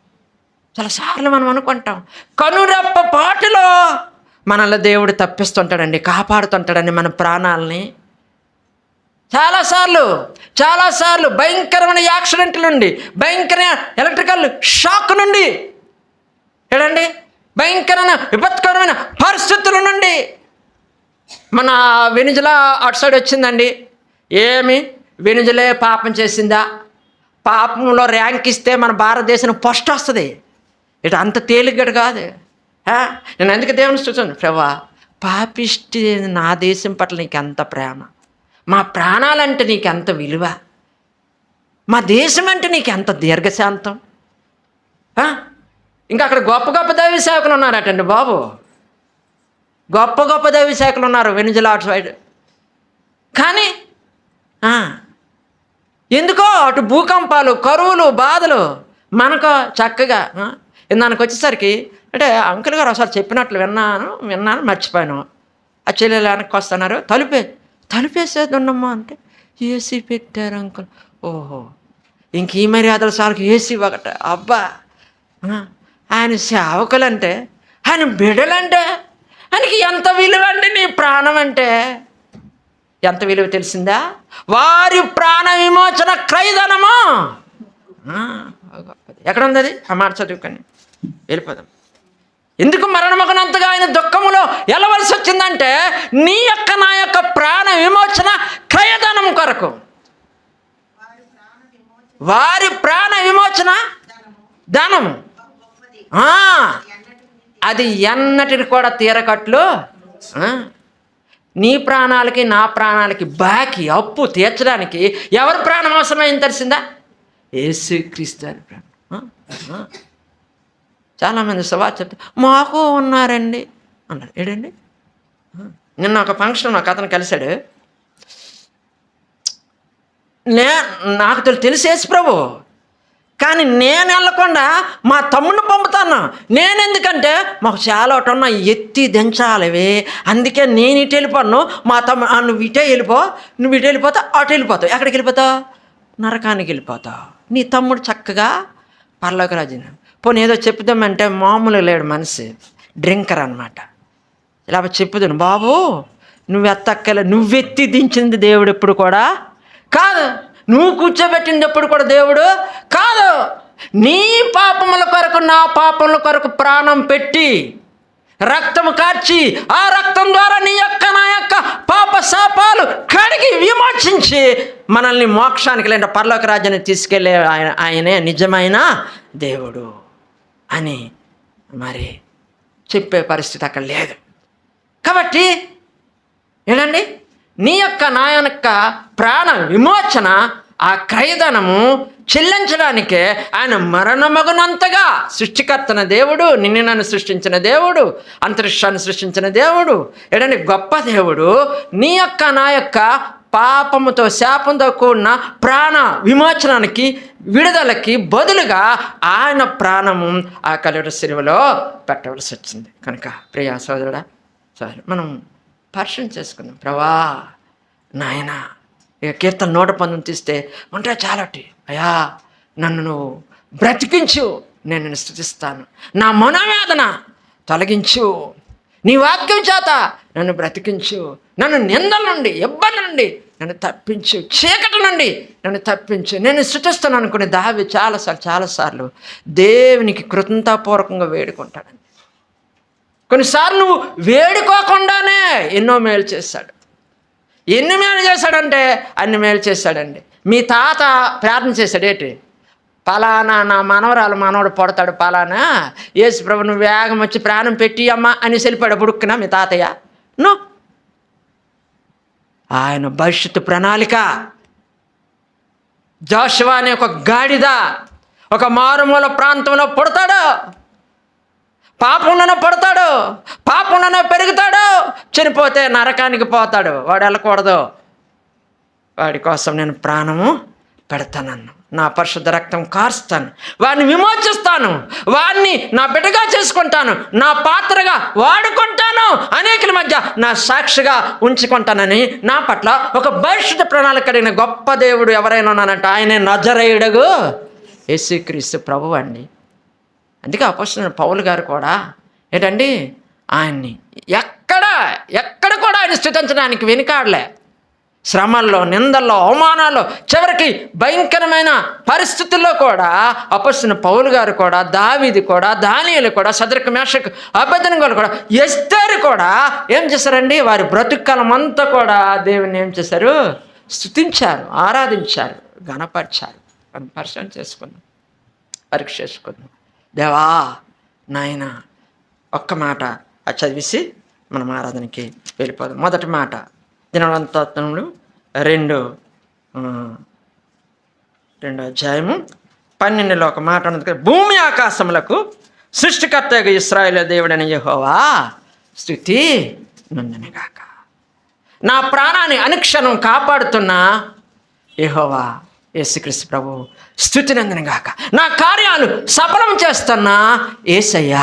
చాలాసార్లు మనం అనుకుంటాం, కనురెప్ప పాటులో మనల్ని దేవుడు తప్పిస్తుంటాడండి, కాపాడుతుంటాడండి మన ప్రాణాలని. చాలాసార్లు భయంకరమైన యాక్సిడెంట్ల నుండి, భయంకరమైన ఎలక్ట్రికల్ షాక్ నుండి, ఏడండి భయంకరమైన విపత్కరమైన పరిస్థితుల నుండి. మన వెనిజులా అటు సైడ్ వచ్చిందండి. ఏమి వెనిజులే పాపం చేసిందా? పాపంలో ర్యాంక్ ఇస్తే మన భారతదేశం ఫస్ట్ వస్తుంది. ఇటు అంత తేలిగ్గడు కాదు. నేను అందుకే దేవుని చూసాను, ప్రభా పాపిష్టి నా దేశం పట్ల నీకు ఎంత ప్రేమ, మా ప్రాణాలంటే నీకు ఎంత విలువ, మా దేశం అంటే నీకు ఎంత దీర్ఘశాంతం. ఇంకా అక్కడ గొప్ప గొప్ప దైవ సేవకులు ఉన్నారటండి బాబు, గొప్ప దైవ సేవకులు ఉన్నారు వెనిజులా అటు సైడ్. కానీ ఎందుకో అటు భూకంపాలు, కరువులు, బాధలు. మనకు చక్కగా దానికి వచ్చేసరికి అంటే అంకుల్ గారు ఒకసారి చెప్పినట్లు విన్నాను మర్చిపోయాను. ఆ చెల్లెలు వెనక్కి వస్తున్నారు, తలుపేసేది ఉండమ్మా అంటే ఏసీ పెట్టారు అంకుల్. ఓహో, ఇంక ఈ మర్యాదల సార్కి ఏసీ ఒకట. అబ్బా, ఆయన సేవకులంటే, ఆయన బిడ్డలంటే ఆయనకి ఎంత విలువ అండి. నీ ప్రాణం అంటే ఎంత విలువ తెలిసిందా? వారి ప్రాణ విమోచన క్రయధనము. ఎక్కడ ఉంది అది? ఆ మాట చదువుకొని వెళ్ళిపోదాం. ఎందుకు మరణమగనంతగా ఆయన దుఃఖములో వెళ్ళవలసి వచ్చిందంటే నీ యొక్క నా యొక్క ప్రాణ విమోచన క్రయధనం కొరకు. వారి ప్రాణ విమోచన ధనము అది ఎన్నటిని కూడా తీరకట్లు. నీ ప్రాణాలకి నా ప్రాణాలకి బాకీ అప్పు తీర్చడానికి ఎవరి ప్రాణం అవసరమైంది తెలిసిందా? యేసుక్రీస్తు అని ప్రాణం. చాలామంది సవాల్ చెప్తే మాకు ఉన్నారండి అన్నారు. ఏడండి, నిన్న ఒక ఫంక్షన్ ఒక అతను కలిశాడు. నాకు తెలిసేసి ప్రభు, కానీ నేను వెళ్ళకుండా మా తమ్ముడిని పంపుతాను. నేనెందుకంటే మాకు చాలా ఒకటి ఉన్నా ఎత్తి దించాలివి, అందుకే నేను ఇటు వెళ్ళిపోను. మా తమ్ముడు నువ్వు ఇటే వెళ్ళిపో, నువ్వు ఇటు వెళ్ళిపోతావు, అటు వెళ్ళిపోతావు. ఎక్కడికి వెళ్ళిపోతావు? నరకానికి వెళ్ళిపోతావు. నీ తమ్ముడు చక్కగా పరలోక రాజ్యం. పోనీ ఏదో చెప్పుదామంటే మామూలు లేడు మనిషి, డ్రింకర్ అనమాట. ఇలా చెప్పుదాను, బాబు నువ్వు ఎత్తక్కలే, నువ్వెత్తి దించింది దేవుడు ఎప్పుడు కూడా కాదు, నువ్వు కూర్చోబెట్టింది ఎప్పుడు కూడా దేవుడు కాదు. నీ పాపముల కొరకు నా పాపముల కొరకు ప్రాణం పెట్టి రక్తము కార్చి ఆ రక్తం ద్వారా నీ యొక్క నా యొక్క పాప శాపాలు కడిగి విమోచించి మనల్ని మోక్షానికి లేదా పరలోక రాజ్యాన్ని తీసుకెళ్ళే ఆయనే నిజమైన దేవుడు అని మరి చెప్పే పరిస్థితి అక్కడ లేదు. కాబట్టి ఏంటండి, నీ యొక్క నా యొక్క ప్రాణ విమోచన ఆ క్రయధనము చెల్లించడానికే ఆయన మరణమగునంతగా సృష్టికర్తన దేవుడు, నిన్ను నన్ను సృష్టించిన దేవుడు, అంతరిక్షాన్ని సృష్టించిన దేవుడు, ఏడండి గొప్ప దేవుడు నీ యొక్క నా యొక్క పాపముతో శాపంతో కూడిన ప్రాణ విమోచనానికి విడుదలకి బదులుగా ఆయన ప్రాణము ఆ కలువరి శిలువలో పెట్టవలసి వచ్చింది. కనుక ప్రియ సోదరుడా, సోదరు, మనం పరిశీలన చేసుకుందాం. ప్రభా నాయన, ఇక కీర్తన 119 తీస్తే ఉంటే చాలటి, అయ్యా నన్ను నువ్వు బ్రతికించు, నేను నిన్ను స్తుతిస్తాను, నా మనోవేదన తొలగించు, నీ వాక్యం చేత నన్ను బ్రతికించు, నన్ను నిందల నుండి ఇబ్బంది నుండి నన్ను తప్పించు, చీకటి నుండి నన్ను తప్పించు, నేను స్తుతిస్తాను అనుకునే దావి చాలాసార్లు దేవునికి కృతజ్ఞతాపూర్వకంగా వేడుకుంటాడండి. కొన్నిసార్లు నువ్వు వేడుకోకుండానే ఎన్నో మేలు చేశాడు. ఎన్ని మేలు చేశాడంటే అన్ని మేలు చేశాడండి. మీ తాత ప్రార్థన చేశాడు, ఏంటి పలానా నా మనవడు పడతాడు, పలానా యేసు ప్రభు నువ్వు వేగం వచ్చి ప్రాణం పెట్టి అమ్మా అని వెళ్ళిపోయాడు బుడుక్కున మీ తాతయ్య. నో, ఆయన భవిష్యత్తు ప్రణాళిక. జోషువా అనే ఒక గాడిద ఒక మారుమూల ప్రాంతంలో పుడతాడు, పాపంలోనే పడతాడు, పాపంలోనే పెరుగుతాడు, చనిపోతే నరకానికి పోతాడు. వాడు వెళ్ళకూడదు. వాడి కోసం నేను ప్రాణము పెడతానన్ను, నా పరిశుద్ధ రక్తం కార్స్తాను, వాడిని విమోచిస్తాను, వాడిని నా బిడ్డగా చేసుకుంటాను, నా పాత్రగా వాడుకుంటాను, అనేకుల మధ్య నా సాక్షిగా ఉంచుకుంటానని నా పట్ల ఒక భవిష్యత్తు ప్రణాళిక కలిగిన గొప్ప దేవుడు ఎవరైనా ఉన్నానంటే ఆయనే నజరేయుడగు యేసుక్రీస్తు ప్రభువు అండి. అందుకే అపోస్తలుడైన పౌలు గారు కూడా ఏంటండి ఆయన్ని ఎక్కడ కూడా ఆయన స్తుతించడానికి వెనుకాడలే. శ్రమల్లో, నిందల్లో, అవమానాల్లో, చివరికి భయంకరమైన పరిస్థితుల్లో కూడా అపొస్తలుడైన పౌలు గారు కూడా, దావీదు కూడా, దానియేలు కూడా, షద్రక్ మేషక్ అబేద్నెగోలు కూడా, ఎస్తేరు కూడా ఏం చేశారండి? వారి బ్రతుకాలం అంతా కూడా దేవుని ఏం చేశారు? స్తుతించారు, ఆరాధించారు, ఘనపరిచారు. పరిశీలన చేసుకుందాం, పరీక్ష చేసుకుందాం. దేవా నాయన ఒక్క మాట అది చదివేసి మనం ఆరాధనకి వెళ్ళిపోదాం. మొదటి మాట దినవృత్తాంతములు 2 అధ్యాయము 12లో ఒక మాట ఉన్నది. భూమి ఆకాశములకు సృష్టికర్త ఇశ్రాయేలు దేవుడైన యెహోవా స్తుతి నొందునుగాక. నా ప్రాణాన్ని అనుక్షణం కాపాడుతున్న యెహోవా యేసుక్రీస్తు ప్రభు స్తుతి నందునుగాక. నా కార్యాలు సఫలం చేస్తున్న యేసయ్య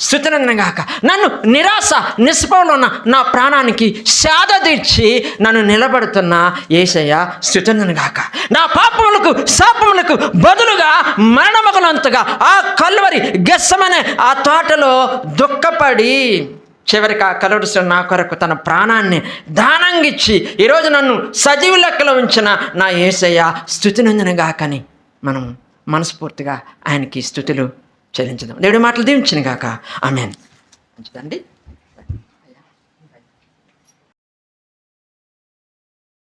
స్తుతి నందునుగాక. నన్ను నిరాశ నిస్పృహలో ఉన్న నా ప్రాణానికి సేద తీర్చి నన్ను నిలబడుతున్న యేసయ్య స్తుతి నందునుగాక. నా పాపములకు శాపములకు బదులుగా మరణమగలంతగా ఆ కల్వరి గెస్సమనే ఆ తోటలో దుఃఖపడి చివరికి ఆ కలువరిలో నా కొరకు తన ప్రాణాన్ని దానంగిచ్చి ఈరోజు నన్ను సజీవ లెక్కలో ఉంచిన నా యేసయ్య స్తుతి నందునుగాకని మనం మనస్ఫూర్తిగా ఆయనకి స్తుతులు చెల్లించుదాం. దేవుడి మాటలు దీవించును గాక. ఆమేన్. మంచిదండి.